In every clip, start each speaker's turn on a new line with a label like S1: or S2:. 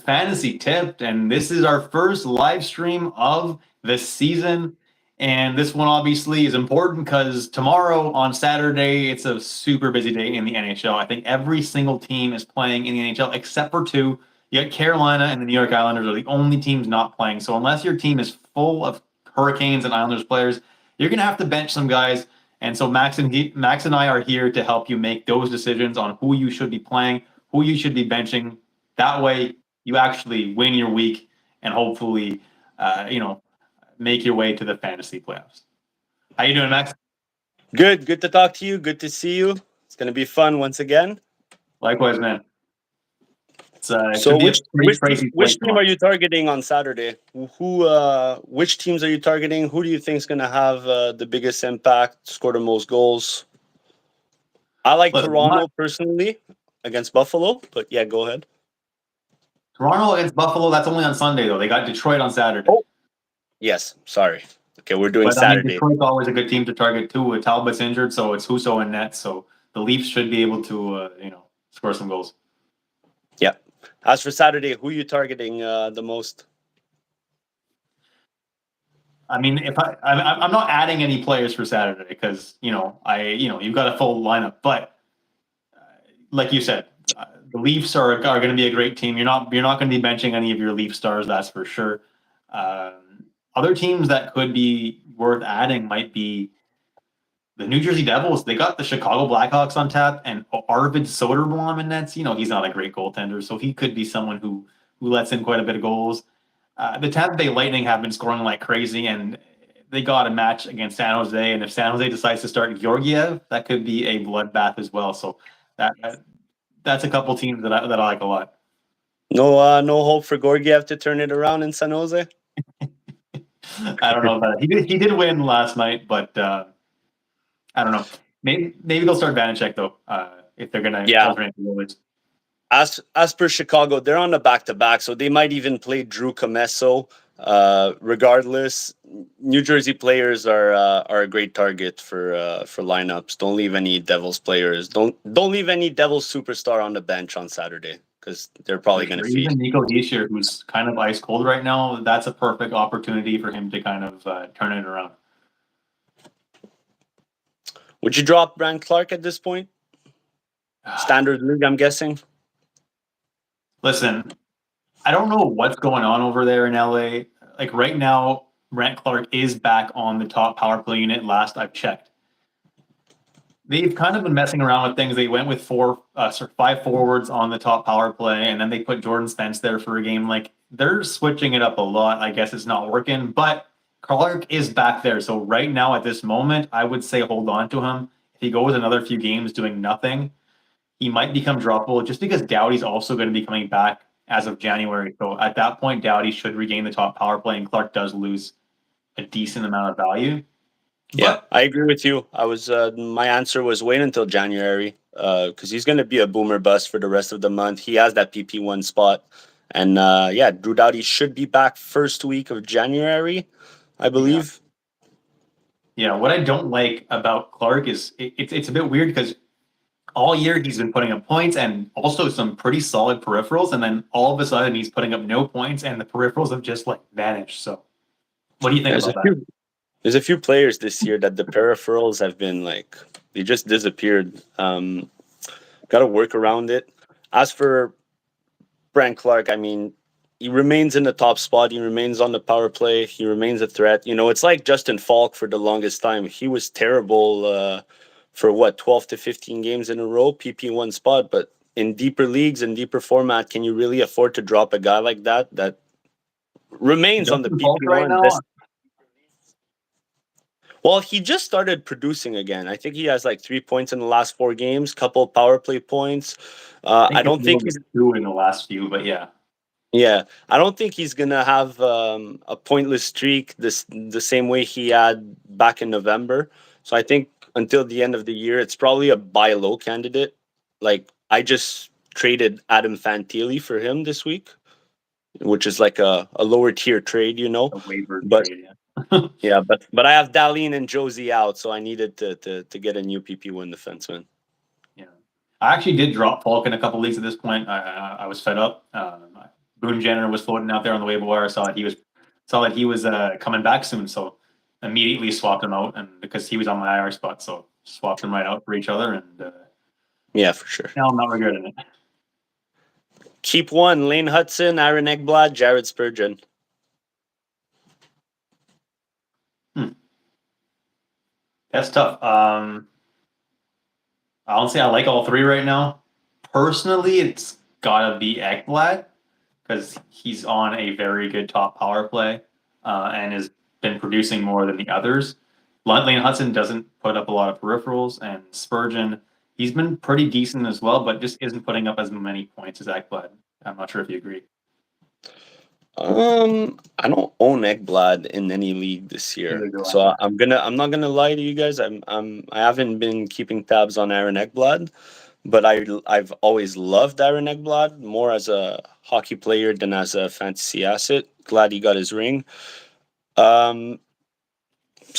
S1: fantasy tip, and this is our first live stream of the season. And this one obviously is important because tomorrow on Saturday, it's a super busy day in the NHL. I think every single team is playing in the NHL except for two. You got Carolina and the New York Islanders are the only teams not playing. So unless your team is full of Hurricanes and Islanders players, you're going to have to bench some guys. And so Max and I are here to help you make those decisions on who you should be playing, who you should be benching. That way, you actually win your week and hopefully, make your way to the fantasy playoffs. How you doing, Max?
S2: Good to talk to you. Good to see you. It's gonna be fun once again.
S1: Likewise, man. It
S2: So
S1: should be a pretty crazy
S2: which
S1: slate
S2: team
S1: tomorrow.
S2: are you targeting on Saturday? Which teams are you targeting? Who do you think is gonna have the biggest impact, score the most goals? I like
S1: Listen,
S2: Toronto personally against Buffalo, but yeah, go ahead.
S1: Toronto against Buffalo, that's only on Sunday, though. They got Detroit on Saturday.
S2: Oh, yes, sorry. Okay, we're doing
S1: But I mean,
S2: Saturday.
S1: Detroit's always a good team to target too. Talbot's injured, so it's Husso and net. So the Leafs should be able to, score some goals.
S2: Yeah. As for Saturday, who are you targeting the most?
S1: I mean, I'm not adding any players for Saturday because you've got a full lineup. But like you said, the Leafs are going to be a great team. You're not going to be benching any of your Leaf stars, that's for sure. Other teams that could be worth adding might be the New Jersey Devils. They got the Chicago Blackhawks on tap, and Arvid Soderblom in nets. He's not a great goaltender, so he could be someone who lets in quite a bit of goals. The Tampa Bay Lightning have been scoring like crazy, and they got a match against San Jose. And if San Jose decides to start Georgiev, that could be a bloodbath as well. So that's a couple teams that I like a lot.
S2: No hope for Georgiev to turn it around in San Jose.
S1: I don't know about it. He did win last night, but I don't know. Maybe they'll start Vanacek though if they're gonna alternate the goalies.
S2: As per Chicago, they're on the back-to-back, so they might even play Drew Commesso. Regardless, New Jersey players are a great target for lineups. Don't leave any Devils players. Don't leave any Devils superstar on the bench on Saturday because they're probably going to feed.
S1: Even Nico Hischier, who's kind of ice cold right now, that's a perfect opportunity for him to kind of turn it around.
S2: Would you drop Brant Clark at this point? Standard league, I'm guessing.
S1: Listen, I don't know what's going on over there in LA. Like right now, Brant Clark is back on the top power play unit. Last I've checked, they've kind of been messing around with things. They went with 5 forwards on the top power play, and then they put Jordan Spence there for a game. Like they're switching it up a lot. I guess it's not working, but Clark is back there. So right now, at this moment, I would say hold on to him. If he goes another few games doing nothing, he might become droppable just because Doughty's also going to be coming back as of January. So at that point, Doughty should regain the top power play, and Clark does lose a decent amount of value.
S2: Yeah, I agree with you. My answer was wait until January because he's going to be a boomer bust for the rest of the month. He has that PP1 spot. And Drew Doughty should be back first week of January, I believe.
S1: Yeah, what I don't like about Clark is it's a bit weird because all year he's been putting up points and also some pretty solid peripherals, and then all of a sudden he's putting up no points and the peripherals have just like vanished. So what do you think about that?
S2: There's a few players this year that the peripherals have been they just disappeared. Got to work around it. As for Brant Clark, I mean, he remains in the top spot. He remains on the power play. He remains a threat. It's like Justin Falk for the longest time. He was terrible for 12 to 15 games in a row, PP1 spot. But in deeper leagues and deeper format, can you really afford to drop a guy like that remains on the PP1
S1: right now?
S2: Well, he just started producing again. I think he has 3 points in the last 4 games, couple power play points. I don't think he's
S1: 2 in the last few, but yeah.
S2: Yeah, I don't think he's gonna have a pointless streak the same way he had back in November. So I think until the end of the year, it's probably a buy low candidate. I just traded Adam Fantilli for him this week, which is a lower tier trade,
S1: A waiver trade,
S2: yeah, but I have Dahlin and Josie out, so I needed to get a new PP1 defenseman.
S1: Yeah, I actually did drop Falk in a couple leagues at this point. I was fed up. Boone Jenner was floating out there on the waiver wire. Saw that he was coming back soon, so immediately swapped him out, and because he was on my IR spot, so swapped them right out for each other, and
S2: Yeah, for sure.
S1: now I'm not regretting it.
S2: Keep one: Lane Hudson, Aaron Ekblad, Jared Spurgeon.
S1: That's tough. Honestly, I like all three right now. Personally, it's gotta be Ekblad because he's on a very good top power play and has been producing more than the others. Lane Hudson doesn't put up a lot of peripherals, and Spurgeon, he's been pretty decent as well, but just isn't putting up as many points as Ekblad. I'm not sure if you agree.
S2: I don't own Ekblad in any league this year,
S1: Neither do I.
S2: so I'm not gonna lie to you guys. I haven't been keeping tabs on Aaron Ekblad, but I've always loved Aaron Ekblad more as a hockey player than as a fantasy asset. Glad he got his ring. So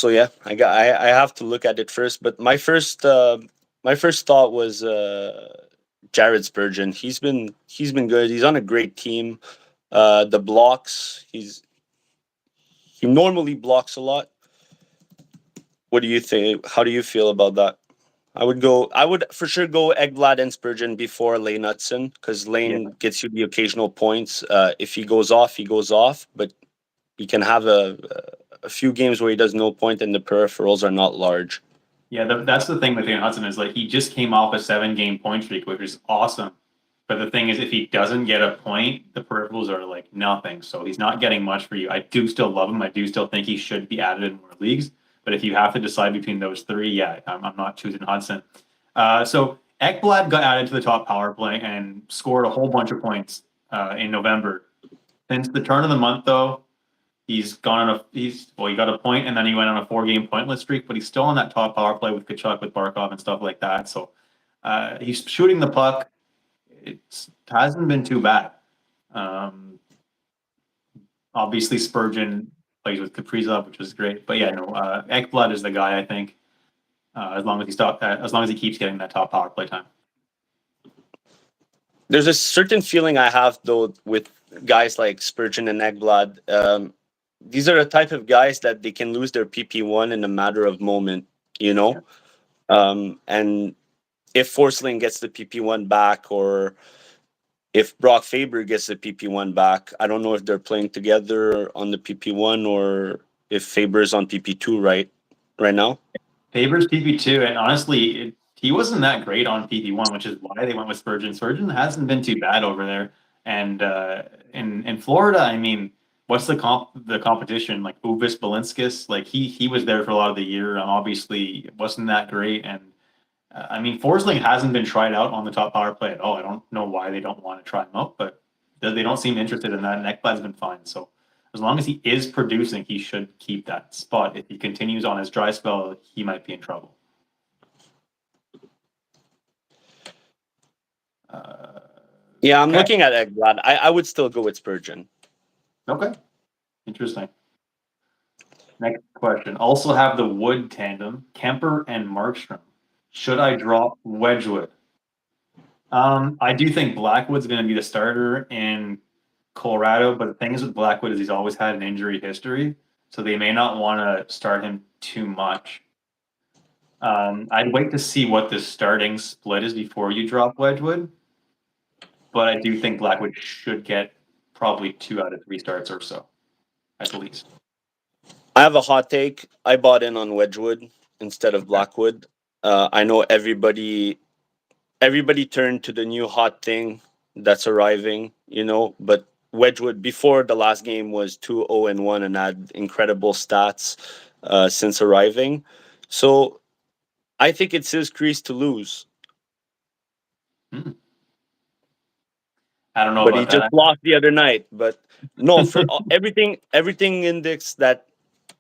S2: yeah, I have to look at it first. But my first thought was Jared Spurgeon. He's been good. He's on a great team. The blocks, he normally blocks a lot. What do you think? How do you feel about that? I would for sure go Ekblad and Spurgeon before Lane Hudson because Lane
S1: Yeah.
S2: gets you the occasional points. If he goes off, he goes off, but he can have a few games where he does no point and the peripherals are not large.
S1: Yeah, that's the thing with Lane Hudson is like he just came off a 7-game point streak, which is awesome. But the thing is, if he doesn't get a point, the peripherals are like nothing. So he's not getting much for you. I do still love him. I do still think he should be added in more leagues. But if you have to decide between those three, yeah, I'm not choosing Hudson. So Ekblad got added to the top power play and scored a whole bunch of points in November. Since the turn of the month, though, he got a point and then he went on a 4-game pointless streak, but he's still on that top power play with Kachuk, with Barkov, and stuff like that. So he's shooting the puck. It hasn't been too bad. Obviously, Spurgeon plays with Kaprizov, which is great. But yeah, no, Ekblad is the guy, I think. As long as he keeps getting that top power play time.
S2: There's a certain feeling I have though with guys like Spurgeon and Ekblad. These are the type of guys that they can lose their PP1 in a matter of moment, you know. And if Forsling gets the PP1 back, or if Brock Faber gets the PP1 back, I don't know if they're playing together on the PP1 or if Faber's on PP2 right now.
S1: Faber's PP2, and honestly, he wasn't that great on PP1, which is why they went with Spurgeon. Spurgeon hasn't been too bad over there, and in Florida, I mean, what's the competition like? Uvis Balinskis, like he was there for a lot of the year. Obviously, it wasn't that great, and I mean, Forsling hasn't been tried out on the top power play at all. I don't know why they don't want to try him out, but they don't seem interested in that. And Ekblad's been fine, so as long as he is producing, he should keep that spot. If he continues on his dry spell, he might be in trouble.
S2: Yeah, I'm looking at Ekblad. I would still go with Spurgeon.
S1: Okay, interesting. Next question. Also have the Wood tandem, Kemper and Markstrom. Should I drop Wedgwood? I do think Blackwood's going to be the starter in Colorado, but the thing is with Blackwood is he's always had an injury history, so they may not want to start him too much. I'd wait to see what the starting split is before you drop Wedgwood, but I do think Blackwood should get probably 2 out of 3 starts or so, at least.
S2: I have a hot take. I bought in on Wedgwood instead of Blackwood. I know everybody turned to the new hot thing that's arriving, you know, but Wedgwood before the last game was 2-0-1 and had incredible stats since arriving. So I think it's his crease to lose.
S1: I don't know
S2: But
S1: about
S2: he
S1: that.
S2: just lost the other night. But no, for everything index that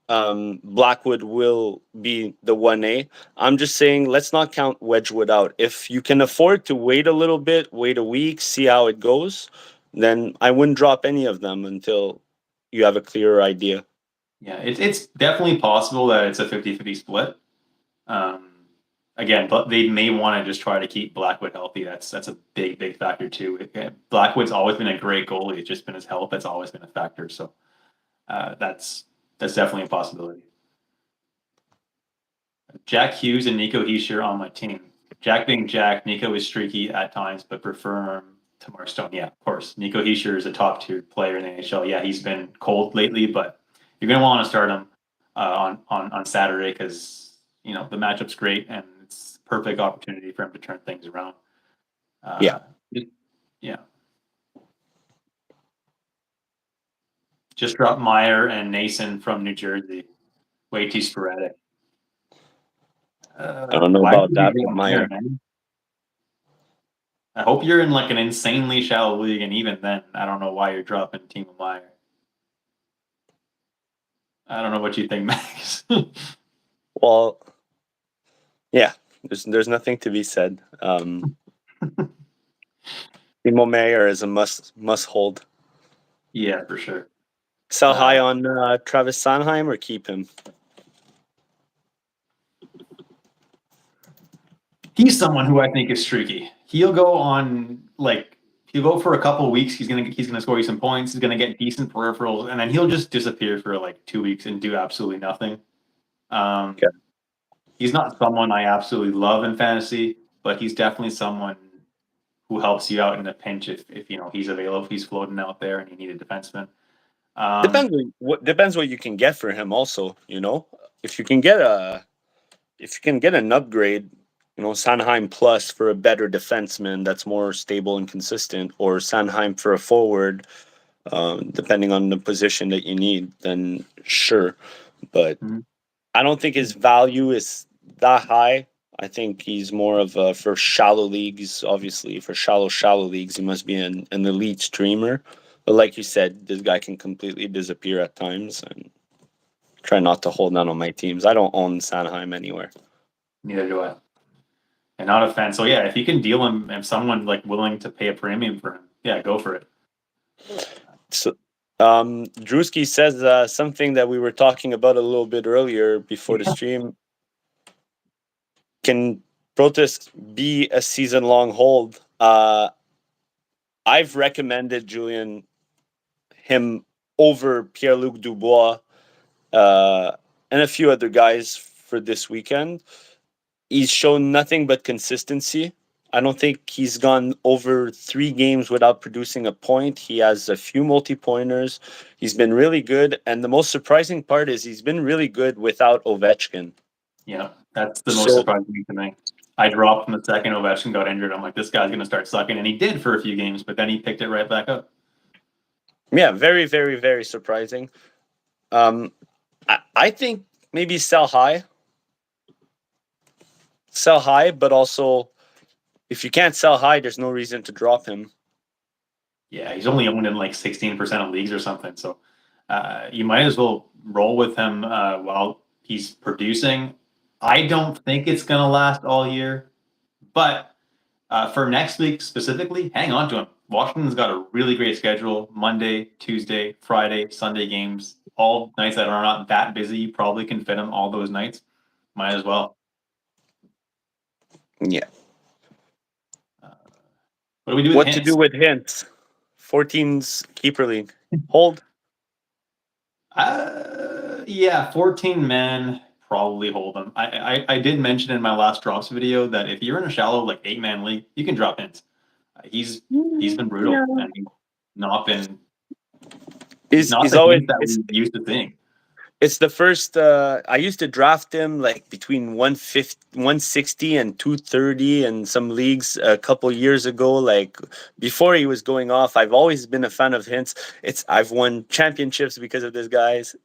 S2: Blackwood will be the 1A. I'm just saying, let's not count Wedgwood out. If you can afford to wait a little bit, wait a week, see how it goes, then I wouldn't drop any of them until you have a clearer idea.
S1: Yeah, it's definitely possible that it's a 50-50 split. again, but they may want to just try to keep Blackwood healthy. That's a big factor too. Blackwood's always been a great goalie. It's just been his health that's always been a factor. So that's definitely a possibility. Jack Hughes and Nico Hischier on my team. Jack being Jack, Nico is streaky at times, but prefer him to Mark Stone. Yeah, of course. Nico Hischier is a top tier player in the NHL. Yeah, he's been cold lately, but you're going to want to start him on Saturday because the matchup's great and it's a perfect opportunity for him to turn things around.
S2: Yeah.
S1: Just dropped Meyer and Nason from New Jersey. Way too sporadic.
S2: I don't know about that, but Meyer.
S1: I hope you're in like an insanely shallow league, and even then, I don't know why you're dropping Timo Meyer. I don't know what you think, Max.
S2: Well, yeah, there's nothing to be said. Timo Meyer is a must hold.
S1: Yeah, for sure.
S2: Sell high on Travis Sanheim or keep him?
S1: He's someone who I think is streaky. He'll go for a couple of weeks. He's gonna score you some points. He's gonna get decent peripherals, and then he'll just disappear for like 2 weeks and do absolutely nothing.
S2: Okay.
S1: He's not someone I absolutely love in fantasy, but he's definitely someone who helps you out in a pinch if he's available, if he's floating out there and you need a defenseman.
S2: Depends what you can get for him. Also, if you can get an upgrade, Sanheim plus for a better defenseman that's more stable and consistent, or Sanheim for a forward, depending on the position that you need, then sure. But I don't think his value is that high. I think he's more of for shallow leagues. Obviously, for shallow leagues, he must be an elite streamer. But like you said, this guy can completely disappear at times, and try not to hold on my teams. I don't own Sanheim anywhere.
S1: Neither do I. And not a fan. So yeah, if you can deal him and someone like willing to pay a premium for him, yeah, go for it.
S2: So, Drewski says something that we were talking about a little bit earlier before the stream. Can Protest be a season-long hold? I've recommended Julian him over Pierre-Luc Dubois and a few other guys for this weekend. He's shown nothing but consistency. I don't think he's gone over 3 games without producing a point. He has a few multi-pointers. He's been really good. And the most surprising part is he's been really good without Ovechkin.
S1: Yeah, that's the most surprising to me. I dropped him the second Ovechkin got injured. I'm like, this guy's going to start sucking. And he did for a few games, but then he picked it right back up.
S2: Yeah, very, very, very surprising. I think maybe sell high. Sell high, but also if you can't sell high, there's no reason to drop him.
S1: Yeah, he's only owned in like 16% of leagues or something. So you might as well roll with him while he's producing. I don't think it's going to last all year, but for next week specifically, hang on to him. Washington's got a really great schedule: Monday, Tuesday, Friday, Sunday games, all nights that are not that busy. You probably can fit him all those nights. Might as well.
S2: Yeah.
S1: What do we do with
S2: What
S1: Hintz?
S2: to do with Hintz? 14's keeper league. Hold.
S1: Yeah, 14 men, probably hold them. I did mention in my last drops video that if you're in a shallow like 8-man league, you can drop Hintz. He's been brutal and he's not been. He's not the Hintz that we used to think.
S2: It's the first. I used to draft him like between 160 and 230 in some leagues a couple years ago. Like before he was going off, I've always been a fan of Hintz. I've won championships because of this guys.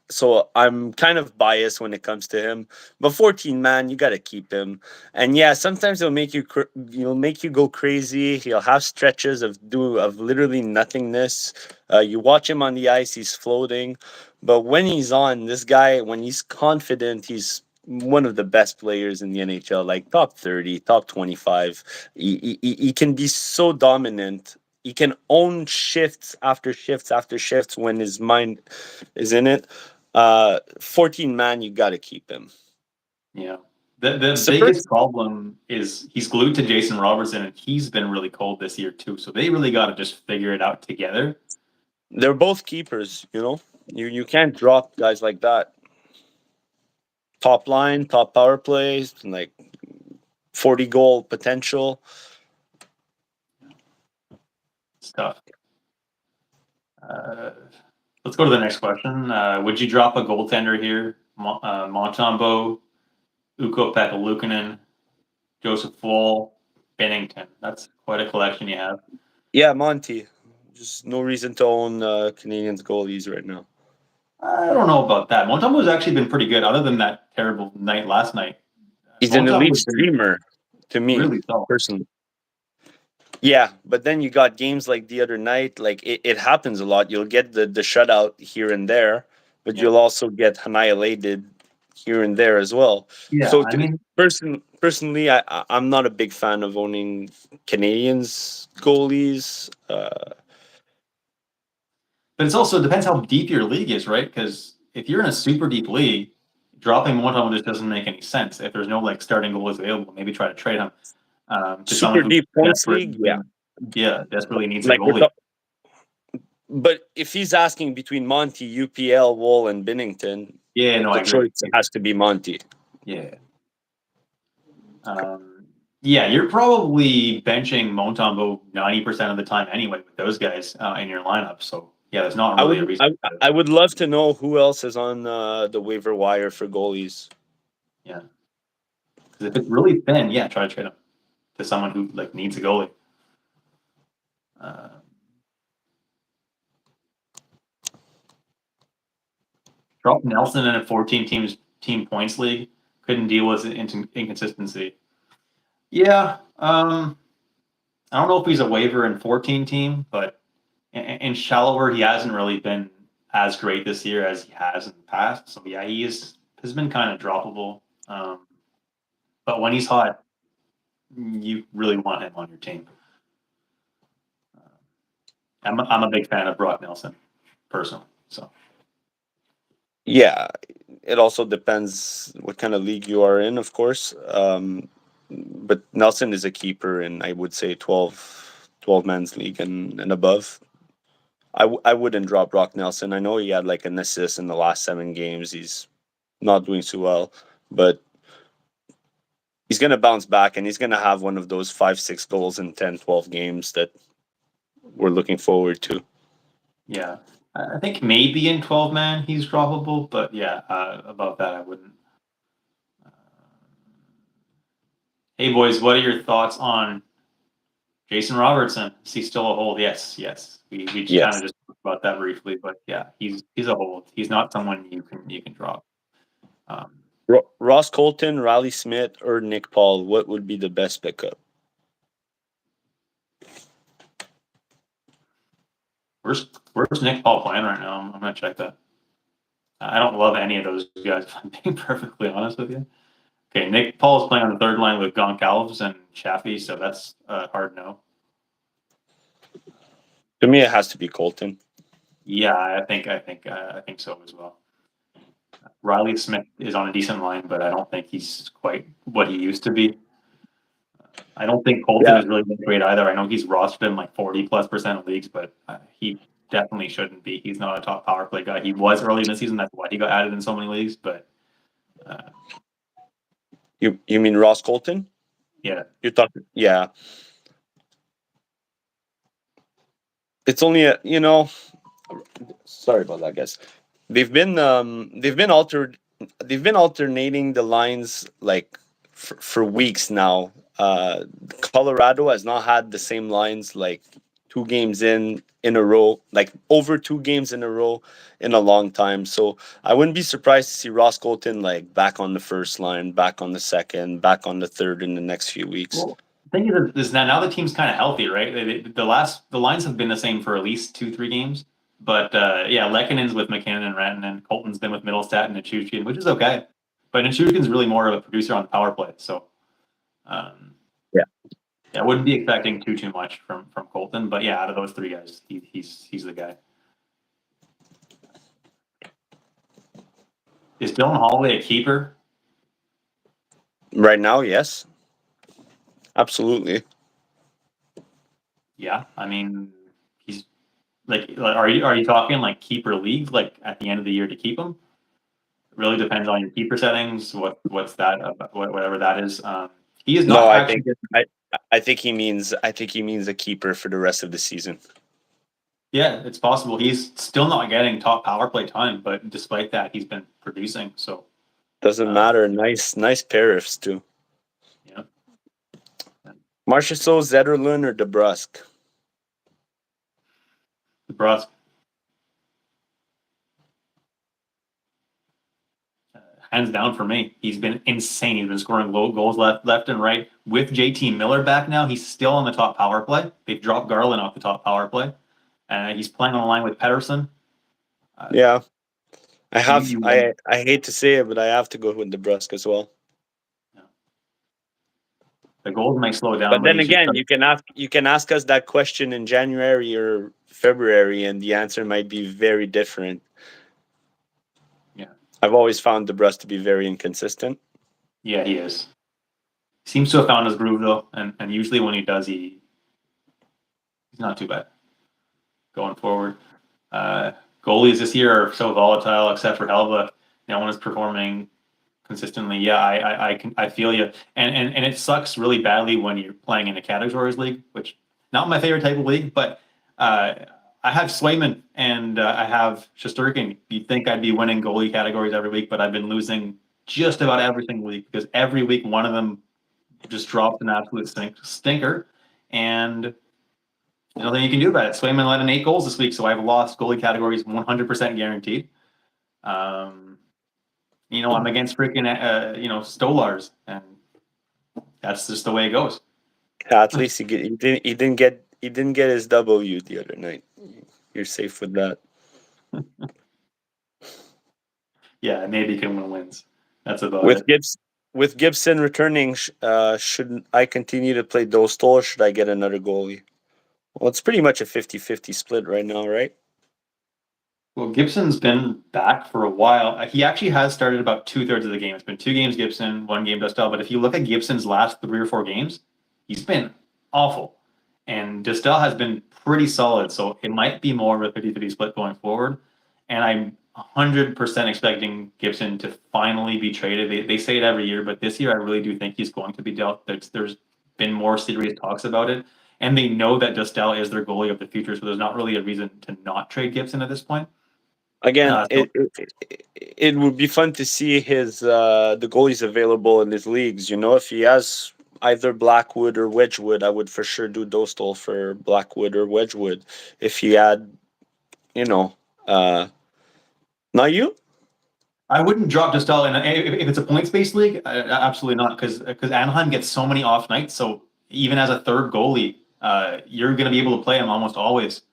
S2: So I'm kind of biased when it comes to him. But 14 man, you got to keep him. And yeah, sometimes he'll make you go crazy. He'll have stretches of literally nothingness. You watch him on the ice, he's floating. But when he's on, this guy, when he's confident, he's one of the best players in the NHL, like top 30, top 25. He can be so dominant. He can own shifts after shifts after shifts when his mind is in it. 14 man, you got to keep him.
S1: Yeah. The biggest problem is he's glued to Jason Robertson, and he's been really cold this year too. So they really got to just figure it out together.
S2: They're both keepers, you know. You can't drop guys like that. Top line, top power plays, like 40 goal potential.
S1: Stuff. Let's go to the next question. Would you drop a goaltender here? Montembeault, Ukko-Pekka Luukkonen, Joseph Woll, Bennington. That's quite a collection you have.
S2: Yeah, Monty. Just no reason to own Canadians goalies right now.
S1: I don't know about that. Montembeault's actually been pretty good, other than that terrible night last night.
S2: He's an elite streamer to me,
S1: really
S2: personally. Yeah, but then you got games like the other night. Like it happens a lot. You'll get the shutout here and there, but you'll also get annihilated here and there as well.
S1: Yeah,
S2: So
S1: I mean,
S2: personally, I'm not a big fan of owning Canadians goalies.
S1: but it's also depends how deep your league is, right? Because if you're in a super deep league, dropping Montembeault just doesn't make any sense. If there's no like starting goalies available, maybe try to trade him to
S2: Super
S1: someone who
S2: deep points league,
S1: desperately needs a
S2: like
S1: goalie.
S2: But if he's asking between Monty, UPL, Woll, and Binnington,
S1: I agree.
S2: choice has to be Monty.
S1: Yeah. You're probably benching Montembeault 90% of the time anyway with those guys in your lineup. So yeah, there's not really a reason.
S2: I would love to know who else is on the waiver wire for goalies.
S1: Yeah, because if it's really thin, try to trade him to someone who like needs a goalie. Drop Nelson in a 14 team points league. Couldn't deal with inconsistency. Yeah, I don't know if he's a waiver in 14 team, but in shallower, he hasn't really been as great this year as he has in the past. So yeah, has been kind of droppable. But when he's hot, you really want him on your team. I'm a big fan of Brock Nelson, personally. So
S2: yeah, it also depends what kind of league you are in, of course. But Nelson is a keeper in, I would say, 12 man's league and above. I wouldn't drop Brock Nelson. I know he had like an assist in the last 7 games. He's not doing so well, but he's going to bounce back and he's going to have one of those 5-6 goals in 10-12 games that we're looking forward to.
S1: Yeah, I think maybe in 12 man he's droppable, but above that I wouldn't. Hey boys, what are your thoughts on Jason Robertson? Is he still a hold? Yes. We just kind of just talked about that briefly, but yeah, he's a hold. He's not someone you can drop.
S2: Ross Colton, Riley Smith, or Nick Paul, what would be the best pickup?
S1: Where's Nick Paul playing right now? I'm gonna check that. I don't love any of those guys, if I'm being perfectly honest with you. Okay, Nick Paul is playing on the third line with Goncalves and Chaffee, so that's a hard no.
S2: To me, it has to be Colton.
S1: Yeah, I think so as well. Riley Smith is on a decent line, but I don't think he's quite what he used to be. I don't think Colton is really great either. I know he's rostered in like 40+% of leagues, but he definitely shouldn't be. He's not a top power play guy. He was early in the season. That's why he got added in so many leagues. But
S2: you mean Ross Colton?
S1: Yeah,
S2: you're talking. Yeah, it's only Sorry about that, guys. They've been alternating the lines like for weeks now. Colorado has not had the same lines like 2 games in a row, like over 2 games in a row in a long time. So I wouldn't be surprised to see Ross Colton like back on the first line, back on the second, back on the third in the next few weeks.
S1: Well, the thing is that now the team's kind of healthy, right? The lines have been the same for at least 2-3 games. But Lekkonen's with McKinnon and Rantanen. Colton's been with Middlestat and Nichushkin, which is okay. But Nichushkin's really more of a producer on the power play. So I wouldn't be expecting too much from Colton. But out of those 3 guys, he's the guy. Is Dylan Holloway a keeper?
S2: Right now, yes, absolutely.
S1: Yeah, I mean, he's like are you talking like keeper league like at the end of the year to keep him? It really depends on your keeper settings. What's that? Whatever that is. He is
S2: No,
S1: not
S2: I
S1: actually.
S2: think I think he means a keeper for the rest of the season.
S1: Yeah, it's possible. He's still not getting top power play time, but despite that, he's been producing. So,
S2: Doesn't
S1: uh,
S2: matter. Nice pair-ifs too.
S1: yeah.
S2: Marchessault, Zetterlund, or DeBrusque?
S1: DeBrusque, hands down for me. He's been insane. He's been scoring low goals left and right. With JT Miller back now, he's still on the top power play. They've dropped Garland off the top power play, and he's playing on the line with Pedersen.
S2: Yeah, I
S1: You
S2: have.
S1: you
S2: I hate to say it, but I have to go with DeBrusque as well.
S1: the goals might slow down,
S2: But
S1: but
S2: then
S1: he's just
S2: again, you can ask us that question in January or February, and the answer might be very different.
S1: yeah,
S2: I've always found DeBrusque to be very inconsistent.
S1: yeah, he is. Seems to have found his groove though, and usually when he does, he's not too bad going forward. Uh, Goalies this year are so volatile, except for Helva. No one is performing consistently. Yeah, I feel you, and it sucks really badly when you're playing in a categories league, which not my favorite type of league, but uh, I have Swayman and I have Shesterkin. You'd think I'd be winning goalie categories every week, but I've been losing just about every single week because every week one of them just drops an absolute stinker, and nothing you can do about it. Swayman let in 8 goals this week, so I've lost goalie categories 100% guaranteed. Um, I'm against freaking Stolars, and that's just the way it goes.
S2: At least he didn't get his W the other night. You're safe with that.
S1: Yeah, maybe he can win wins. That's about
S2: With
S1: it.
S2: Gibson returning, should I continue to play Dostal or should I get another goalie? Well, it's pretty much a 50-50 split right now, right?
S1: Well, Gibson's been back for a while. He actually has started about 2/3 of the game. It's been 2 games Gibson, 1 game Dostal. But if you look at Gibson's last 3 or 4 games, he's been awful. And Dostal has been pretty solid. So it might be more of a 50-50 split going forward. And I'm 100% expecting Gibson to finally be traded. They say it every year, but this year I really do think he's going to be dealt. There's been more serious talks about it. And they know that Dostal is their goalie of the future. So there's not really a reason to not trade Gibson at this point.
S2: Again,
S1: So
S2: it would be fun to see the goalies available in his leagues. If he has either Blackwood or Wedgwood, I would for sure do Dostal for Blackwood or Wedgwood. If he had, you know, uh, not you.
S1: I wouldn't drop Dostal in if it's a points-based league. Absolutely not, because Anaheim gets so many off nights. So even as a third goalie, you're going to be able to play him almost always,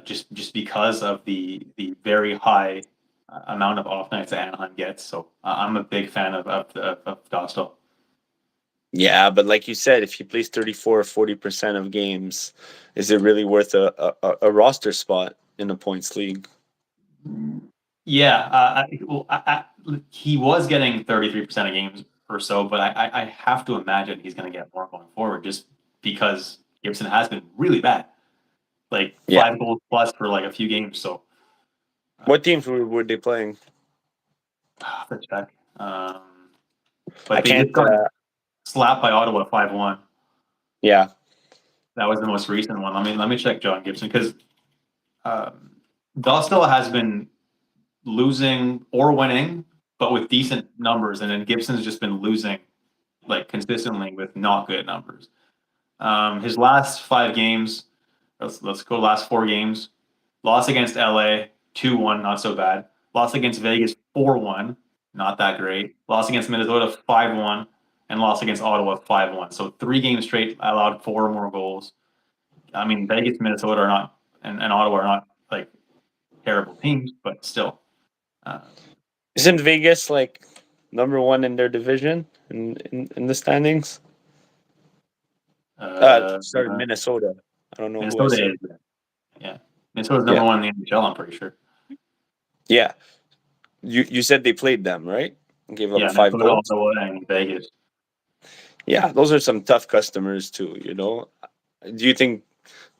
S1: just because of the very high amount of off nights that Anaheim gets. So I'm a big fan of Dostal.
S2: Yeah, but like you said, if he plays 34 or 40% of games, is it really worth a roster spot in a points league?
S1: Yeah, he was getting 33% of games or so, but I have to imagine he's going to get more going forward just because Gibson has been really bad. Like
S2: Yeah.
S1: 5 goals plus for like a few games. So
S2: What teams were they playing?
S1: I have to check.
S2: I
S1: But they just
S2: can't.
S1: got slapped by Ottawa 5-1.
S2: Yeah.
S1: That was the most recent one. Let me check John Gibson because Dostal has been losing or winning, but with decent numbers, and then Gibson's just been losing like consistently with not good numbers. His last 5 games, let's go last 4 games. Loss against LA, 2-1, not so bad. Loss against Vegas, 4-1, not that great. Loss against Minnesota, 5-1, and loss against Ottawa, 5-1. So 3 games straight allowed 4 more goals. I mean, Vegas, Minnesota are not, and Ottawa are not like terrible teams, but still.
S2: Isn't Vegas like number one in their division in the standings?
S1: Uh,
S2: Sorry, Minnesota. I don't know who I
S1: Minnesota
S2: said.
S1: is, yeah. Minnesota's number
S2: Yeah.
S1: one in the NHL, I'm pretty sure.
S2: Yeah. You said they played them, right? Gave up
S1: Yeah,
S2: 5
S1: Minnesota,
S2: goals.
S1: Ottawa, and Vegas.
S2: Yeah, those are some tough customers too. Do you think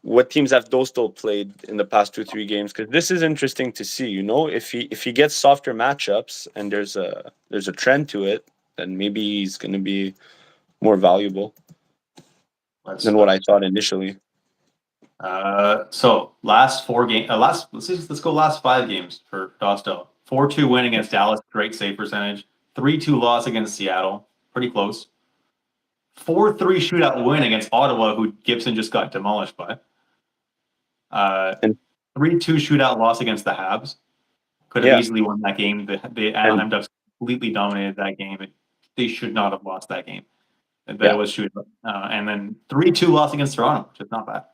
S2: what teams have Dostal played in the past 2-3 games? Because this is interesting to see. If he gets softer matchups and there's a trend to it, then maybe he's going to be more valuable
S1: Let's
S2: than what I thought initially.
S1: so last 4 game, let's go last 5 games for Dostal. 4-2 win against Dallas, great save percentage. 3-2 loss against Seattle, pretty close. 4-3 shootout win against Ottawa, who Gibson just got demolished by.
S2: And
S1: 3-2 shootout loss against the Habs. Could have
S2: yeah,
S1: easily won that game. The
S2: and
S1: Anaheim Ducks completely dominated that game. They should not have lost that game. But it
S2: yeah.
S1: was shootout. And then 3-2 loss against Toronto, which is not bad.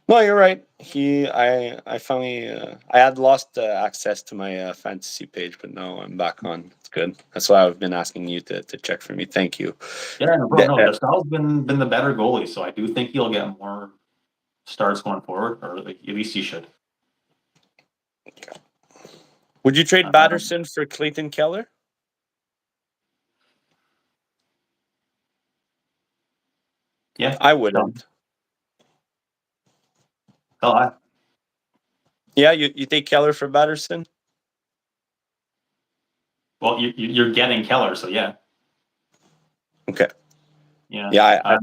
S2: No, you're right. I finally I had lost access to my fantasy page, but now I'm back on. It's good. That's why I've been asking you to check for me. Thank you.
S1: Yeah, no, bro,
S2: The-
S1: no,
S2: uh,
S1: Dostal's been the better goalie, so I do think he'll get more starts going forward, or at least he should.
S2: would you trade
S1: Um,
S2: Batterson for Clayton Keller?
S1: yeah,
S2: I
S1: so,
S2: wouldn't.
S1: oh,
S2: Yeah, you take Keller for Batterson?
S1: well, you're getting Keller, so yeah,
S2: Okay.
S1: yeah.
S2: Yeah,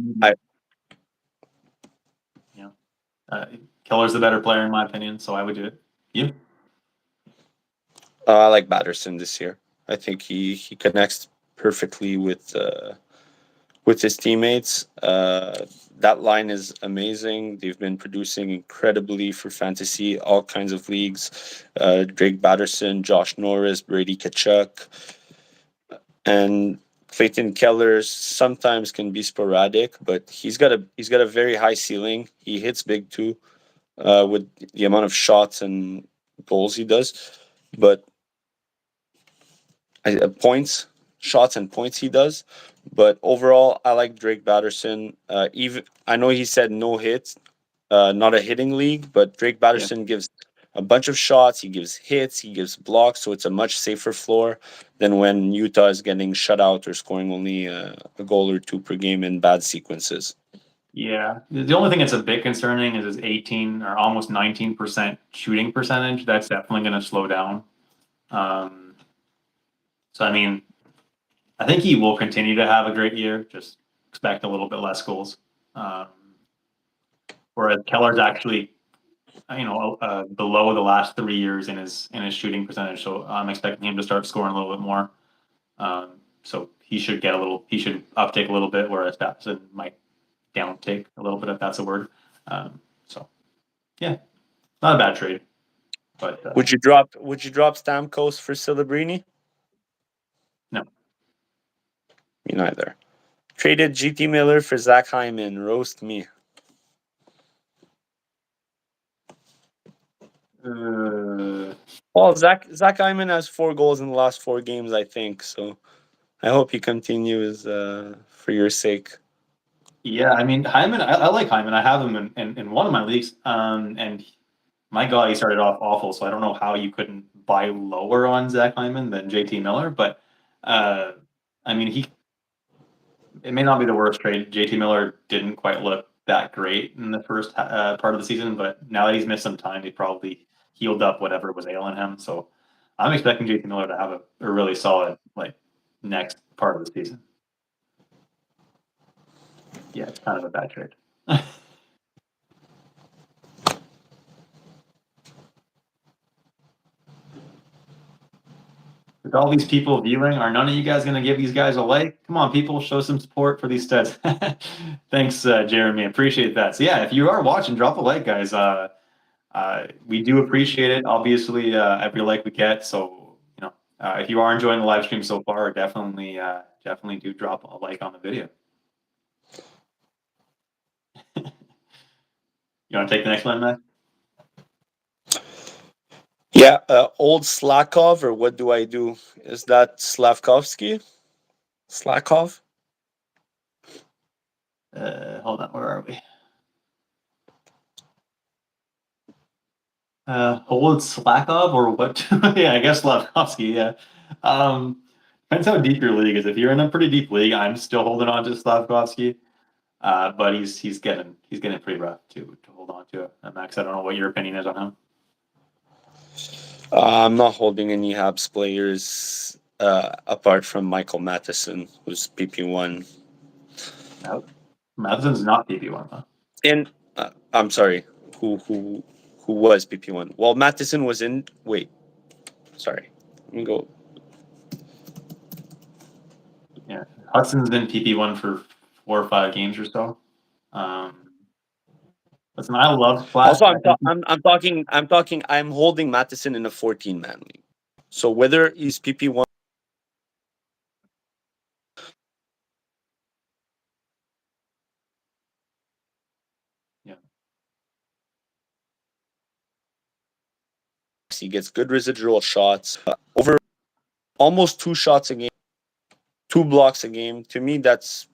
S1: Yeah, Keller's the better player in my opinion, so I would do it. You?
S2: I like Batterson this year. I think he connects perfectly with his teammates. That line is amazing. They've been producing incredibly for fantasy, all kinds of leagues. Drake Batterson, Josh Norris, Brady Kachuk, and Clayton Keller sometimes can be sporadic, but he's got a very high ceiling. He hits big too, with the amount of shots and goals he does. But points, shots and points he does. But overall, I like Drake Batterson. Even I know he said no hits, not a hitting league, but Drake
S1: Yeah,
S2: Batterson gives a bunch of shots. He gives hits. He gives blocks. So it's a much safer floor than when Utah is getting shut out or scoring only a goal or two per game in bad sequences.
S1: yeah. The only thing that's a bit concerning is his 18 or almost 19% shooting percentage. That's definitely going to slow down. Um, so I mean, I think he will continue to have a great year. Just expect a little bit less goals. Um, whereas Keller's actually, below the last 3 years in his shooting percentage. So I'm expecting him to start scoring a little bit more. So he should uptake a little bit, whereas Batson might downtake a little bit, if that's a word. So yeah, not a bad trade, but
S2: Would you drop Stamkos for Celebrini?
S1: no.
S2: Me neither. Traded GT Miller for Zach Hyman. Roast me.
S1: Uh,
S2: Well, Zach Hyman has 4 goals in the last 4 games, I think. So I hope he continues for your sake.
S1: yeah, I mean Hyman. I like Hyman. I have him in one of my leagues. And my God, he started off awful. So I don't know how you couldn't buy lower on Zach Hyman than JT Miller, but uh, I mean it may not be the worst trade. JT Miller didn't quite look that great in the first part of the season, but now that he's missed some time, he probably healed up whatever was ailing him. So I'm expecting JT Miller to have a really solid next part of the season. Yeah, it's kind of a bad trade. With all these people viewing, are none of you guys going to give these guys a like? Come on, people, show some support for these studs. Thanks, Jeremy. Appreciate that. So yeah, if you are watching, drop a like, guys. We do appreciate it. Obviously, every like we get. So if you are enjoying the live stream so far, definitely do drop a like on the video. You want to take the next one, Matt?
S2: Yeah, old Slakov, or what do I do? Is that Slavkovsky? Slakov?
S1: Hold on. Where are we? Old Slakov or what? Yeah, I guess Slavkovsky. Yeah. Um, Depends how deep your league is. If you're in a pretty deep league, I'm still holding on to Slavkovsky. But he's getting pretty rough to hold on to. Max, I don't know what your opinion is on him.
S2: I'm not holding any Habs players apart from Michael Matheson, who's PP1.
S1: Madison's not PP1 though.
S2: And I'm sorry, who was PP1? Well, Matheson was in. Wait, sorry. Let me go.
S1: Yeah, Hudson's been PP1 for 4 or 5 games or so. Listen, I love Flat.
S2: Also, I'm holding Matheson in a 14-man league. So whether he's PP1,
S1: yeah,
S2: he gets good residual shots, over almost 2 shots a game, 2 blocks a game. To me, that's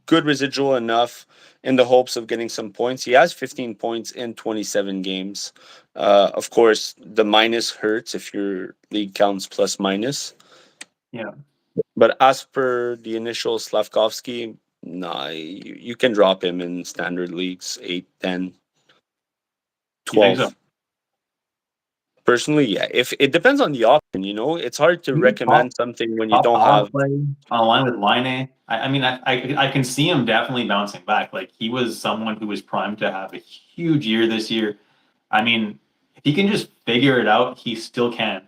S2: good residual enough in the hopes of getting some points. He has 15 points in 27 games. Of course, the minus hurts if your league counts plus minus.
S1: yeah.
S2: But as per the initial Slavkovsky, nah, you can drop him in standard leagues, 8, 10,
S1: You think so?
S2: 12. Personally, yeah. If it depends on the option, it's hard to
S1: He's
S2: recommend something when you
S1: top
S2: don't
S1: power
S2: have.
S1: play on a line with Line. I mean, I can see him definitely bouncing back. Like he was someone who was primed to have a huge year this year. I mean, if he can just figure it out, he still can.